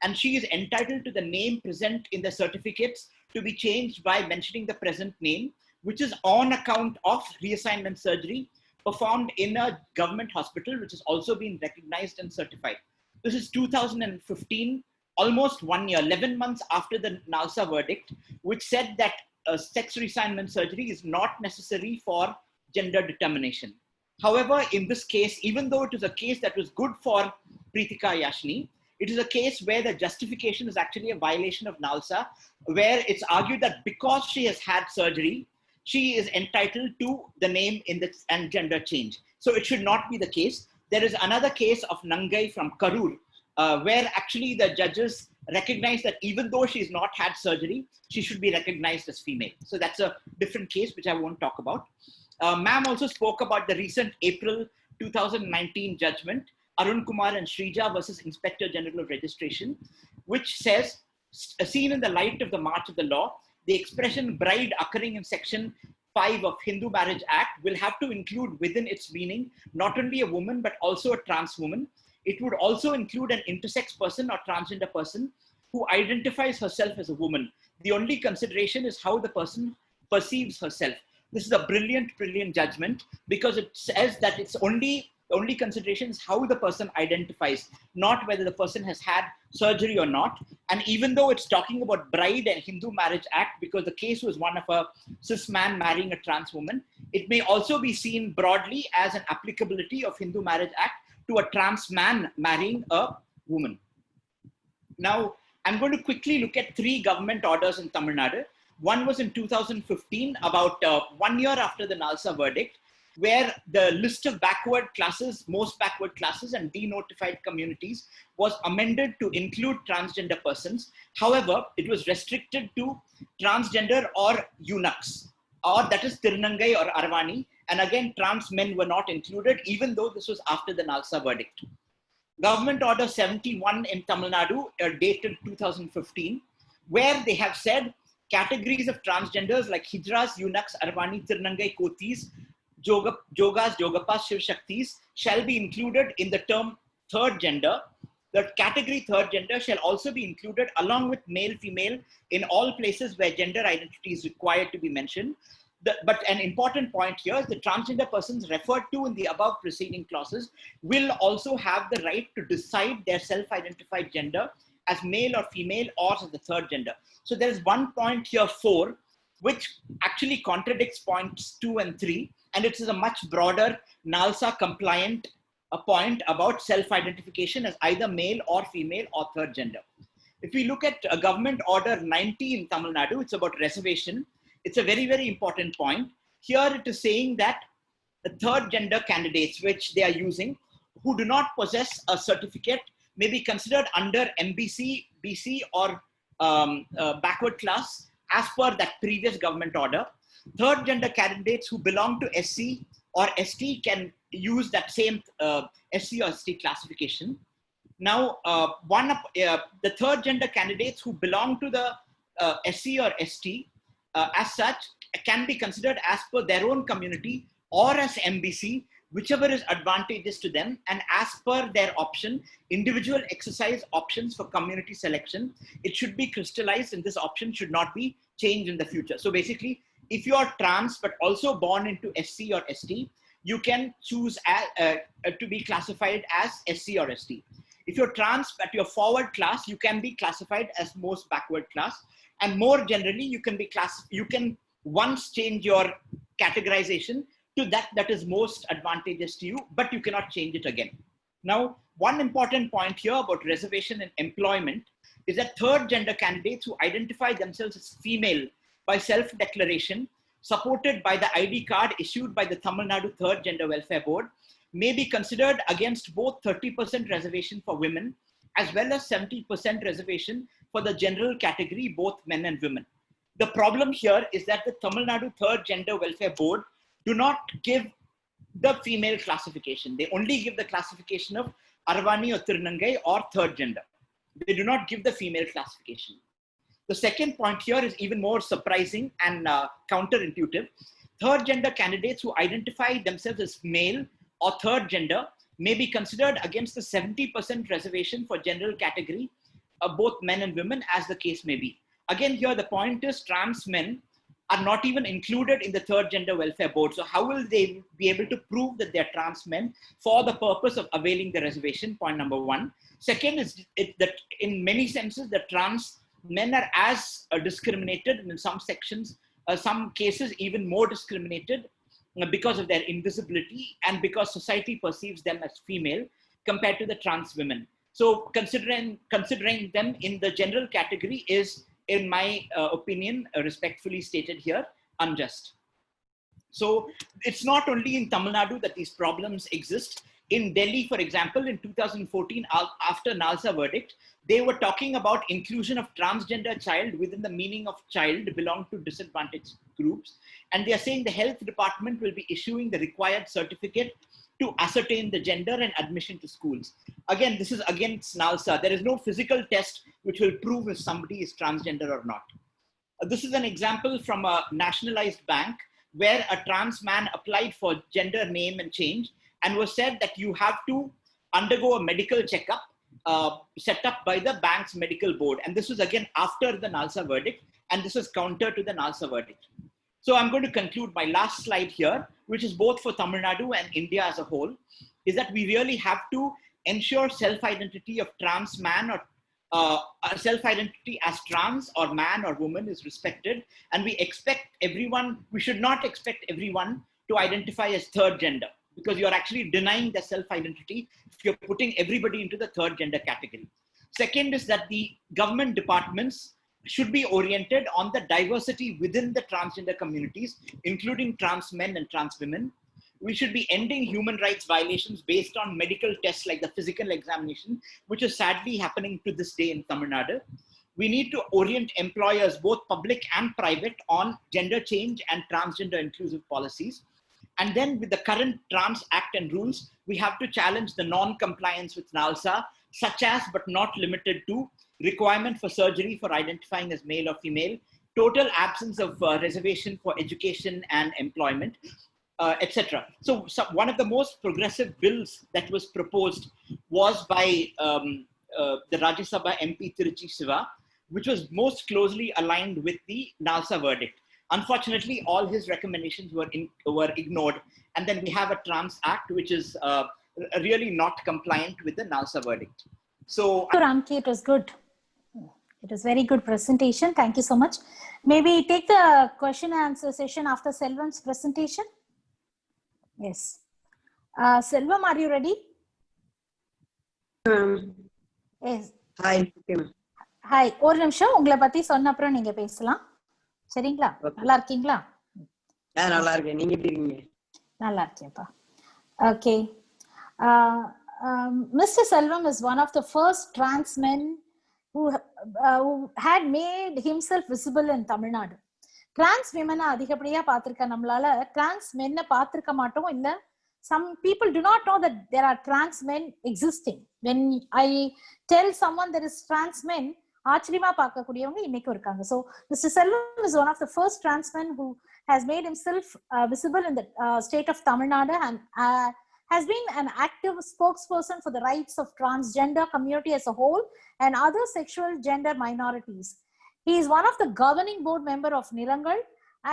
[SPEAKER 4] and she is entitled to the name present in the certificates to be changed by mentioning the present name, which is on account of reassignment surgery performed in a government hospital, which has also been recognized and certified. This is 2015, almost 1 year, 11 months after the NALSA verdict, which said that sex reassignment surgery is not necessary for gender determination. However, in this case, even though it is a case that was good for Pritika Yashini, it is a case where the justification is actually a violation of NALSA, where it's argued that because she has had surgery, she is entitled to the name in the and gender change. So it should not be the case. There is another case of Nangai from Karur, where actually the judges recognize that even though she's not had surgery, she should be recognized as female. So that's a different case, which I won't talk about. Ma'am also spoke about the recent April 2019 judgment, Arun Kumar and Shrija versus Inspector General of Registration, which says, seen in the light of the march of the law, the expression bride occurring in section 5 of Hindu Marriage Act will have to include within its meaning not only a woman but also a trans woman. It would also include an intersex person or transgender person who identifies herself as a woman. The only consideration is how the person perceives herself. This is a brilliant, brilliant judgment, because it says that the only consideration is how the person identifies, not whether the person has had surgery or not. And even though it's talking about bride and Hindu Marriage Act, because the case was one of a cis man marrying a trans woman, it may also be seen broadly as an applicability of Hindu Marriage Act to a trans man marrying a woman. Now, I'm going to quickly look at 3 government orders in Tamil Nadu. One was in 2015, about 1 year after the NALSA verdict, where the list of backward classes, most backward classes and denotified communities was amended to include transgender persons. However, it was restricted to transgender or eunuchs, or that is Tirunangai or Aravani. And again, trans men were not included, even though this was after the NALSA verdict. Government Order 71 in Tamil Nadu, dated 2015, where they have said categories of transgenders like Hijras, eunuchs, Aravani, Tirunangai, Kotis, Jogas, Jogapas, Shiv Shaktis shall be included in the term third gender. The category third gender shall also be included along with male, female in all places where gender identity is required to be mentioned. But an important point here is the transgender persons referred to in the above preceding clauses will also have the right to decide their self-identified gender as male or female or as the third gender. So there's one point here, 4, which actually contradicts points 2 and 3. And it is a much broader NALSA compliant point about self-identification as either male or female or third gender. If we look at Government Order 90 in Tamil Nadu, it's about reservation. It's a very, very important point. Here it is saying that the third gender candidates, which they are using, who do not possess a certificate, may be considered under MBC, BC or backward class as per that previous government order. Third gender candidates who belong to SC or ST can use that same SC or ST classification. Now, the third gender candidates who belong to the SC or ST as such can be considered as per their own community or as MBC, whichever is advantageous to them, and as per their option, individual exercise options for community selection. It should be crystallized and this option should not be changed in the future. So basically, if you are trans but also born into SC or ST, you can choose to be classified as SC or ST. If you're trans but you're forward class, you can be classified as most backward class. And more generally, you can once change your categorization to that is most advantageous to you, but you cannot change it again. Now, one important point here about reservation and employment is that third gender candidates who identify themselves as female by self-declaration, supported by the ID card issued by the Tamil Nadu Third Gender Welfare Board, may be considered against both 30% reservation for women as well as 70% reservation for the general category, both men and women. The problem here is that the Tamil Nadu Third Gender Welfare Board do not give the female classification. They only give the classification of Aravani or Tirunangai or third gender. They do not give the female classification. The second point here is even more surprising and counterintuitive. Third gender candidates who identify themselves as male or third gender may be considered against the 70% reservation for general category of both men and women, as the case may be. Again, here the point is trans men are not even included in the Third Gender Welfare Board. So how will they be able to prove that they're trans men for the purpose of availing the reservation? Point number one. Second is that in many senses, the trans men are as discriminated, and in some sections, some cases even more discriminated because of their invisibility and because society perceives them as female compared to the trans women. So considering them in the general category is, in my opinion, respectfully stated here, unjust. So it's not only in Tamil Nadu that these problems exist. In Delhi, for example, in 2014, after NALSA verdict, they were talking about inclusion of transgender child within the meaning of child belong to disadvantaged groups. And they are saying the health department will be issuing the required certificate to ascertain the gender and admission to schools. Again, this is against NALSA. There is no physical test which will prove if somebody is transgender or not. This is an example from a nationalized bank where a trans man applied for gender name and change and was said that you have to undergo a medical checkup set up by the bank's medical board. And this was again after the NALSA verdict, and this was counter to the NALSA verdict. So I'm going to conclude my last slide here, which is both for Tamil Nadu and India as a whole, is that we really have to ensure self-identity of trans man or self-identity as trans or man or woman is respected. And we should not expect everyone to identify as third gender, because you're actually denying their self-identity if you're putting everybody into the third gender category. Second is that the government departments should be oriented on the diversity within the transgender communities, including trans men and trans women. We should be ending human rights violations based on medical tests like the physical examination, which is sadly happening to this day in Tamil Nadu. We need to orient employers, both public and private, on gender change and transgender inclusive policies. And then with the current Trans Act and rules, we have to challenge the non-compliance with NALSA, such as, but not limited to, requirement for surgery for identifying as male or female, total absence of reservation for education and employment, etc. So one of the most progressive bills that was proposed was by the Rajya Sabha MP Tiruchi Siva, which was most closely aligned with the NALSA verdict. Unfortunately, all his recommendations were ignored. And then we have a Trans Act, which is really not compliant with the NALSA verdict. So
[SPEAKER 1] Ramki, it was good. It was very good presentation. Thank you so much. Maybe take the question and answer session after Selvan's presentation. Yes. Selvam, are you ready? Yes.
[SPEAKER 5] Hi.
[SPEAKER 1] Hi. ஒரு நிமிஷம் உங்களை பத்தி சொன்ன அப்புறம் நீங்க பேசலாம். சரிங்களா? நல்லா இருக்கீங்களா?
[SPEAKER 5] நல்லா இருக்கேன். நீங்க எப்படி இருக்கீங்க?
[SPEAKER 1] நல்லா இருக்கேன்ப்பா. Okay. Mr. Selvam is one of the first trans men who had made himself visible in Tamil Nadu. Trans women அதிகப்படியா பார்த்திருக்க நம்மளால trans men பார்த்திருக்க மாட்டோம். இல்ல some people do not know that there are trans men existing. When I tell someone there is trans men, ஆச்சரியமா பார்க்கக்கூடியவங்க இன்னைக்கும் இருக்காங்க. So Mr. Selvam is one of the first trans men who has made himself visible in the state of Tamil Nadu and has been an active spokesperson for the rights of transgender community as a whole and other sexual gender minorities. He is one of the governing board member of Nirangal.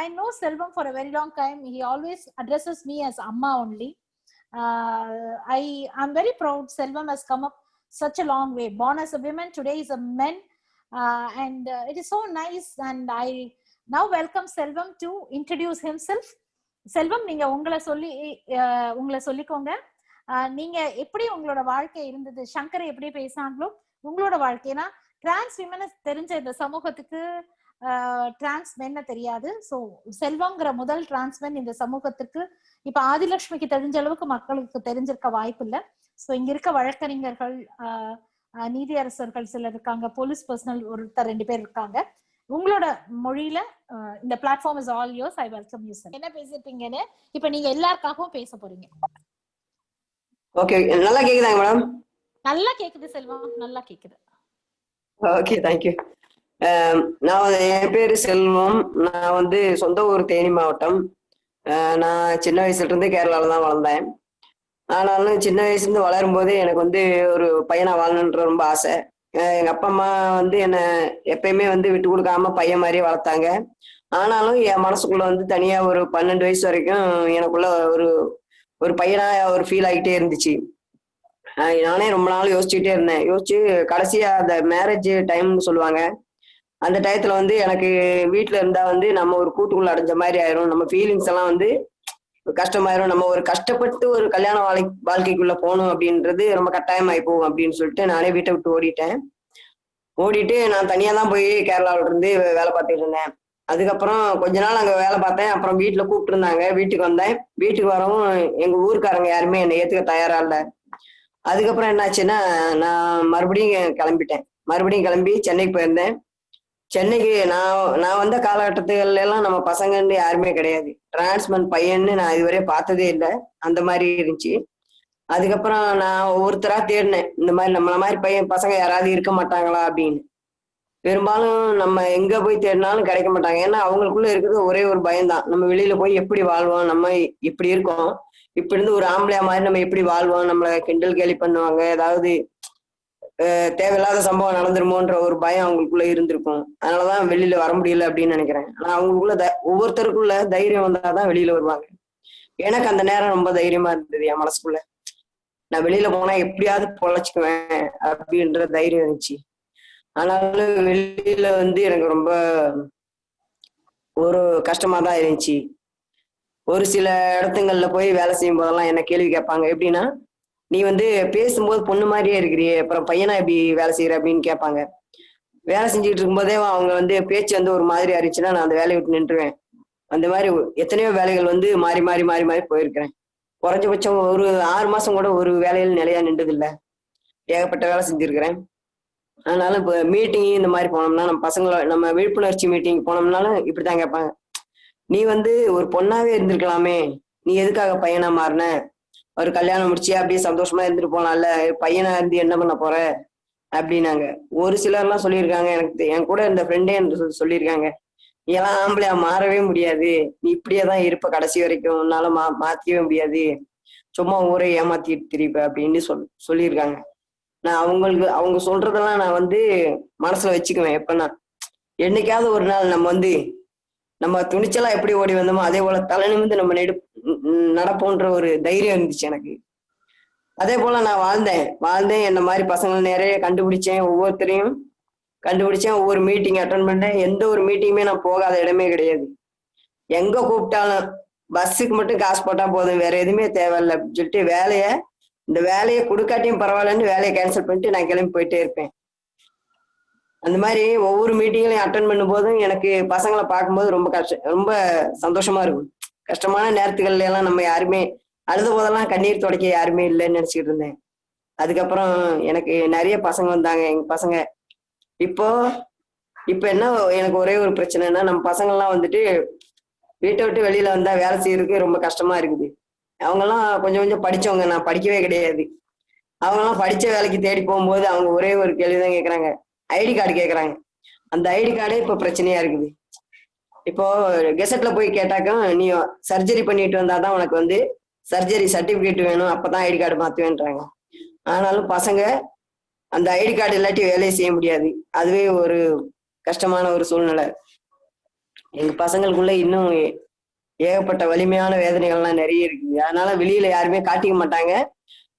[SPEAKER 1] I know Selvam for a very long time. He always addresses me as Amma only. I'm very proud Selvam has come up such a long way. Born as a woman, today is a man. And it is so nice. And I now welcome Selvam to introduce himself. செல்வம், நீங்க உங்களை சொல்லிக்கோங்க. நீங்க எப்படி உங்களோட வாழ்க்கை இருந்தது, சங்கரை எப்படி பேசினாங்களோ உங்களோட வாழ்க்கைனா டிரான்ஸ் விமனை தெரிஞ்ச இந்த சமூகத்துக்கு டிரான்ஸ் மென்ன தெரியாது. ஸோ செல்வம்ங்கிற முதல் டிரான்ஸ்மென் இந்த சமூகத்திற்கு இப்ப ஆதிலட்சுமிக்கு தெரிஞ்ச அளவுக்கு மக்களுக்கு தெரிஞ்சிருக்க வாய்ப்பு இல்லை. ஸோ இங்க இருக்க வழக்கறிஞர்கள், நீதியரசர்கள் சிலர் இருக்காங்க, போலீஸ் பர்சனல் ஒருத்தர் 2 பேர் இருக்காங்க. உங்களோட மொழியில இந்த platform is all yours. I welcome you sir. என்ன பேசிட்டீங்கன்னு இப்ப நீங்க எல்லாருக்காகவும் பேச போறீங்க.
[SPEAKER 5] ஓகே, நல்லா கேக்குதாங்க மேடம்?
[SPEAKER 1] நல்லா கேக்குது செல்வம், நல்லா கேக்குது.
[SPEAKER 5] Okay, thank you. என் பேரு செல்வம். நான் சொந்த ஊர் தேனி மாவட்டம். நான் சின்ன வயசுல இருந்து கேரளால தான் வளர்ந்தேன். ஆனாலும் சின்ன வயசுல இருந்து வளரும் போதே எனக்கு ஒரு பையனா வாழணுன்ற ரொம்ப ஆசை. எங்க அப்பா அம்மா என்னை எப்பயுமே விட்டு கொடுக்காம பையன் மாதிரியே வளர்த்தாங்க. ஆனாலும் என் மனசுக்குள்ள தனியா ஒரு 12 வயசு வரைக்கும் எனக்குள்ள ஒரு பையனா ஒரு ஃபீல் ஆகிட்டே இருந்துச்சு. நானே ரொம்ப நாள் யோசிச்சுக்கிட்டே இருந்தேன். யோசிச்சு கடைசியா அந்த மேரேஜ் டைம்னு சொல்லுவாங்க, அந்த டயத்துல எனக்கு வீட்டுல இருந்தா நம்ம ஒரு கூட்டுக்குள்ள அடைஞ்ச மாதிரி ஆயிரும். நம்ம ஃபீலிங்ஸ் எல்லாம் கஷ்டமாயிரும். நம்ம ஒரு கஷ்டப்பட்டு ஒரு கல்யாண வாழ்க்கைக்குள்ள போகணும் அப்படின்றது ரொம்ப கட்டாயமாயி போகும் அப்படின்னு சொல்லிட்டு நானே வீட்டை விட்டு ஓடிட்டு நான் தனியா தான் போய் கேரளாவில இருந்து வேலை பார்த்துட்டு இருந்தேன். அதுக்கப்புறம் கொஞ்ச நாள் அங்க வேலை பார்த்தேன். அப்புறம் வீட்டுல கூப்பிட்டு இருந்தாங்க, வீட்டுக்கு வந்தேன். வீட்டுக்கு வரவும் எங்க ஊருக்காரங்க யாருமே என்னை ஏத்துக்க தயாரா இல்லை. அதுக்கப்புறம் என்னாச்சுன்னா நான் மறுபடியும் கிளம்பி சென்னைக்கு போயிருந்தேன். சென்னைக்கு நான் வந்த காலகட்டத்துகள்ல எல்லாம் நம்ம பசங்கன்னு யாருமே கிடையாது. டிரான்ஸ்மென் பையன்னு நான் இதுவரை பார்த்ததே இல்லை. அந்த மாதிரி இருந்துச்சு. அதுக்கப்புறம் நான் ஒவ்வொருத்தரா தேடினேன், இந்த மாதிரி நம்மள மாதிரி பசங்க யாராவது இருக்க மாட்டாங்களா அப்படின்னு. பெரும்பாலும் நம்ம எங்க போய் தேடினாலும் கிடைக்க மாட்டாங்க. ஏன்னா அவங்களுக்குள்ள இருக்கிறது ஒரே ஒரு பயம்தான். நம்ம வெளியில போய் எப்படி வாழ்வோம், நம்ம இப்படி இருக்கோம், இப்படி இருந்து ஒரு ஆம்பளையா மாதிரி நம்ம எப்படி வாழ்வோம், நம்மள கிண்டல் கேலி பண்ணுவாங்க, ஏதாவது தேவையில்லாத சம்பவம் நடந்துருமோன்ற ஒரு பயம் அவங்களுக்குள்ள இருந்திருக்கும். அதனாலதான் வெளியில வர முடியல அப்படின்னு நினைக்கிறேன். ஆனா அவங்களுக்குள்ள ஒவ்வொருத்தருக்குள்ள தைரியம் வந்தாதான் வெளியில வருவாங்க. எனக்கு அந்த நேரம் ரொம்ப தைரியமா இருந்தது என் மனசுக்குள்ள. நான் வெளியில போனா எப்படியாவது பொழைச்சுக்குவேன் அப்படின்ற தைரியம் இருந்துச்சு. ஆனாலும் வெளியில எனக்கு ரொம்ப ஒரு கஷ்டமா தான் இருந்துச்சு. ஒரு சில இடத்துங்கள்ல போய் வேலை செய்யும் போதெல்லாம் என்ன கேள்வி கேட்பாங்க. எப்படின்னா, நீ பேசும்போது பொண்ணு மாதிரியே இருக்கிறியே, அப்புறம் பையனா எப்படி வேலை செய்யற அப்படின்னு கேட்பாங்க. வேலை செஞ்சுட்டு இருக்கும்போதே அவங்க பேச்சு ஒரு மாதிரி ஆயிடுச்சுன்னா நான் அந்த வேலையை விட்டு நின்றுவேன். அந்த மாதிரி எத்தனையோ வேலைகள் மாறி மாறி மாறி மாறி போயிருக்கிறேன். குறைஞ்சபட்சம் ஒரு 6 மாசம் கூட ஒரு வேலையில் நிலையா நின்றது இல்லை. ஏகப்பட்ட வேலை செஞ்சிருக்கிறேன். அதனால இப்போ மீட்டிங் இந்த மாதிரி போனோம்னா நம்ம விழிப்புணர்ச்சி மீட்டிங் போனோம்னாலும் இப்படித்தான் கேட்பாங்க. நீ ஒரு பொண்ணாவே இருந்திருக்கலாமே, நீ எதுக்காக பையனா மாறின? ஒரு கல்யாணம் முடிச்சு அப்படியே சந்தோஷமா இருந்துட்டு போனால, பையனா இருந்து என்ன பண்ண போற அப்படின்னாங்க. ஒரு சிலர்லாம் சொல்லியிருக்காங்க, எனக்கு என் கூட இருந்த ஃப்ரெண்டே சொல்லியிருக்காங்க, நீ எல்லாம் ஆம்பளையா மாறவே முடியாது, நீ இப்படியேதான் இருப்ப கடைசி வரைக்கும், உன்னால மாத்திக்கவே முடியாது, சும்மா ஊரை ஏமாத்திட்டு திரிப்ப அப்படின்னு சொல்லியிருக்காங்க. நான் அவங்க சொல்றதெல்லாம் நான் மனசுல வச்சுக்குவேன். எப்பன்னா, என்னைக்காவது ஒரு நாள் நம்ம துணிச்சலா எப்படி ஓடி வந்தோமோ அதே போல தலை நிமிந்து நம்ம நடப்போன்ற ஒரு தைரியம் இருந்துச்சு எனக்கு. அதே போல நான் வாழ்ந்தேன். என்ன மாதிரி பசங்க நிறைய கண்டுபிடிச்சேன், ஒவ்வொருத்தரையும் கண்டுபிடிச்சேன், ஒவ்வொரு மீட்டிங் அட்டன் பண்ணேன். எந்த ஒரு மீட்டிங்குமே நான் போகாத இடமே கிடையாது. எங்க கூப்பிட்டாலும் பஸ்ஸுக்கு மட்டும் காசு போட்டா போதும், வேற எதுவுமே தேவையில்லை அப்படின்னு சொல்லிட்டு இந்த வேலையை கொடுக்காட்டியும் பரவாயில்லன்னு வேலையை கேன்சல் பண்ணிட்டு நான் கிளம்பி போயிட்டே இருப்பேன். அந்த மாதிரி ஒவ்வொரு மீட்டிங்லையும் அட்டன் பண்ணும் போதும் எனக்கு பசங்களை பார்க்கும்போது ரொம்ப சந்தோஷமா இருக்கும். கஷ்டமான நேரத்துகள்ல எல்லாம் நம்ம யாருமே அழுத போதெல்லாம் கண்ணீர் துடைக்க யாருமே இல்லைன்னு நினைச்சுக்கிட்டு இருந்தேன். அதுக்கப்புறம் எனக்கு நிறைய பசங்க வந்தாங்க. எங்க பசங்க இப்போ என்ன எனக்கு ஒரே ஒரு பிரச்சனைனா, நம்ம பசங்கள்லாம் வீட்டை விட்டு வெளியில வந்தா வேலை செய்யறதுக்கு ரொம்ப கஷ்டமா இருக்குது. அவங்கெல்லாம் கொஞ்சம் படிச்சவங்க, நான் படிக்கவே கிடையாது. அவங்கெல்லாம் படிச்ச வேலைக்கு தேடி போகும்போது அவங்க ஒரே ஒரு கேள்விதான் கேட்கறாங்க, ஐடி கார்டு கேட்கறாங்க. அந்த ஐடி கார்டே இப்ப பிரச்சனையா இருக்குது. இப்போ கெசட்ல போய் கேட்டாக்கா, நீ சர்ஜரி பண்ணிட்டு வந்தாதான் உனக்கு சர்ஜரி சர்டிபிகேட் வேணும், அப்பதான் ஐடி கார்டு மாத்துவேன்றாங்க. ஆனாலும் பசங்க அந்த ஐடி கார்டு இல்லாட்டி வேலையை செய்ய முடியாது. அதுவே ஒரு கஷ்டமான ஒரு சூழ்நிலை. எங்க பசங்களுக்குள்ள இன்னும் ஏகப்பட்ட வலிமையான வேதனைகள்லாம் நிறைய இருக்குது. அதனால வெளியில யாருமே காட்டிக்க மாட்டாங்க.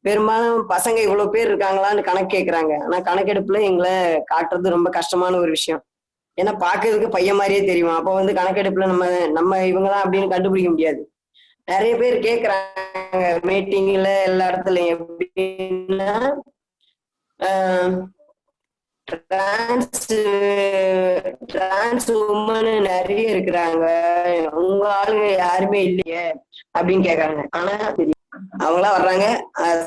[SPEAKER 5] பெரும்பாலும் பசங்க இவ்வளவு பேர் இருக்காங்களான்னு கணக்கு கேட்கறாங்க. ஆனா கணக்கெடுப்புல எங்களை காட்டுறது ரொம்ப கஷ்டமான ஒரு விஷயம். ஏன்னா பாக்குறதுக்கு பையன் மாதிரியே தெரியும். அப்போ கணக்கெடுப்புல நம்ம இவங்கதான் அப்படின்னு கண்டுபிடிக்க முடியாது. நிறைய பேர் கேக்குறாங்க மீட்டிங்ல எல்லா இடத்துலயும், எப்படின்னா டிரான்ஸ் உமன் நிறைய இருக்கிறாங்க, உங்க ஆளுங்க யாருமே இல்லையே அப்படின்னு கேக்குறாங்க. ஆனா அவங்களா வர்றாங்க,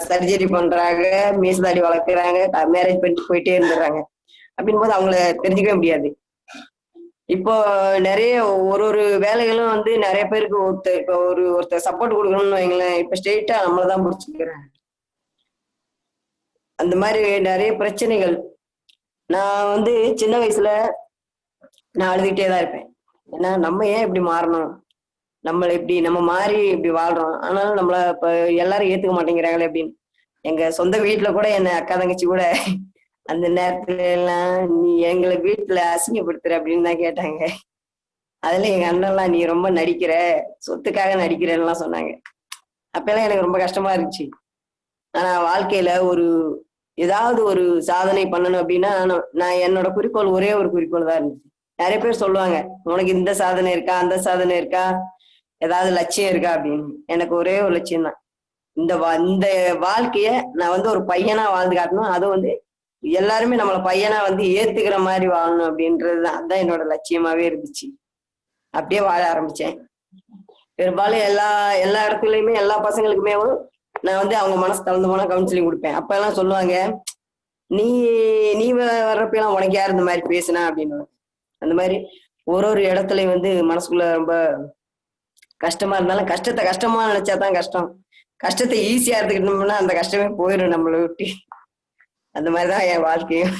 [SPEAKER 5] சர்ஜரி பண்றாங்க, மீசதாடி வளர்க்குறாங்க, மேரேஜ் பண்ணிட்டு போயிட்டே இருந்துடுறாங்க. அப்படின் போது அவங்கள தெரிஞ்சுக்கவே முடியாது. இப்போ நிறைய ஒரு வேலைகளும் நிறைய பேருக்கு ஒருத்தர் சப்போர்ட் கொடுக்கணும்னு வைங்களேன், இப்ப ஸ்ட்ரெயிட்டா நம்மளதான் பிடிச்சிக்கிறேன். அந்த மாதிரி நிறைய பிரச்சனைகள். நான் சின்ன வயசுல நான் அழுதுகிட்டே தான் இருப்பேன். ஏன்னா நம்ம ஏன் இப்படி மாறணும், நம்ம மாறி இப்படி வாழ்றோம், ஆனாலும் நம்மள இப்ப எல்லாரும் ஏத்துக்க மாட்டேங்கிறாங்களே அப்படின்னு. எங்க சொந்த வீட்டுல கூட என்ன அக்கா தங்கச்சி கூட அந்த நேரத்துல எல்லாம் நீ எங்களை வீட்டுல அசிங்கப்படுத்துற அப்படின்னு தான் கேட்டாங்க. அதுல எங்க அண்ணன்லாம் நீ ரொம்ப நடிக்கிற, சொத்துக்காக நடிக்கிறேன்னு சொன்னாங்க. அப்பெல்லாம் எனக்கு ரொம்ப கஷ்டமா இருந்துச்சு. ஆனா வாழ்க்கையில ஏதாவது ஒரு சாதனை பண்ணணும் அப்படின்னா நான் என்னோட குறிக்கோள் ஒரே ஒரு குறிக்கோள் தான் இருந்துச்சு. நிறைய பேர் சொல்லுவாங்க, உனக்கு இந்த சாதனை இருக்கா, அந்த சாதனை இருக்கா, ஏதாவது லட்சியம் இருக்கா அப்படின்னு. எனக்கு ஒரே ஒரு லட்சியம் தான். இந்த வாழ்க்கைய நான் ஒரு பையனா வாழ்ந்து காட்டணும். அதுவும் எல்லாருமே நம்மள பையனா ஏத்துக்கிற மாதிரி வாழணும் அப்படின்றதுதான். அதுதான் என்னோட லட்சியமாவே இருந்துச்சு. அப்படியே வாழ ஆரம்பிச்சேன். பெரும்பாலும் எல்லா இடத்துலயுமே எல்லா பசங்களுக்குமே நான் அவங்க மனசு தளர்ந்து போனா கவுன்சிலிங் கொடுப்பேன். அப்ப எல்லாம் சொல்லுவாங்க, நீ வர்றப்ப எல்லாம் உனக்கு யார் இந்த மாதிரி பேசுனா அப்படின்னு. அந்த மாதிரி ஒரு இடத்துலயும் மனசுக்குள்ள ரொம்ப கஷ்டமா இருந்தாலும் கஷ்டத்தை கஷ்டமா நினைச்சாதான் கஷ்டம். கஷ்டத்தை ஈஸியா எடுத்துக்கிட்டோம்னா அந்த கஷ்டமே போயிடும் நம்மளை விட்டு. அந்த மாதிரிதான் என் வாழ்க்கையும்.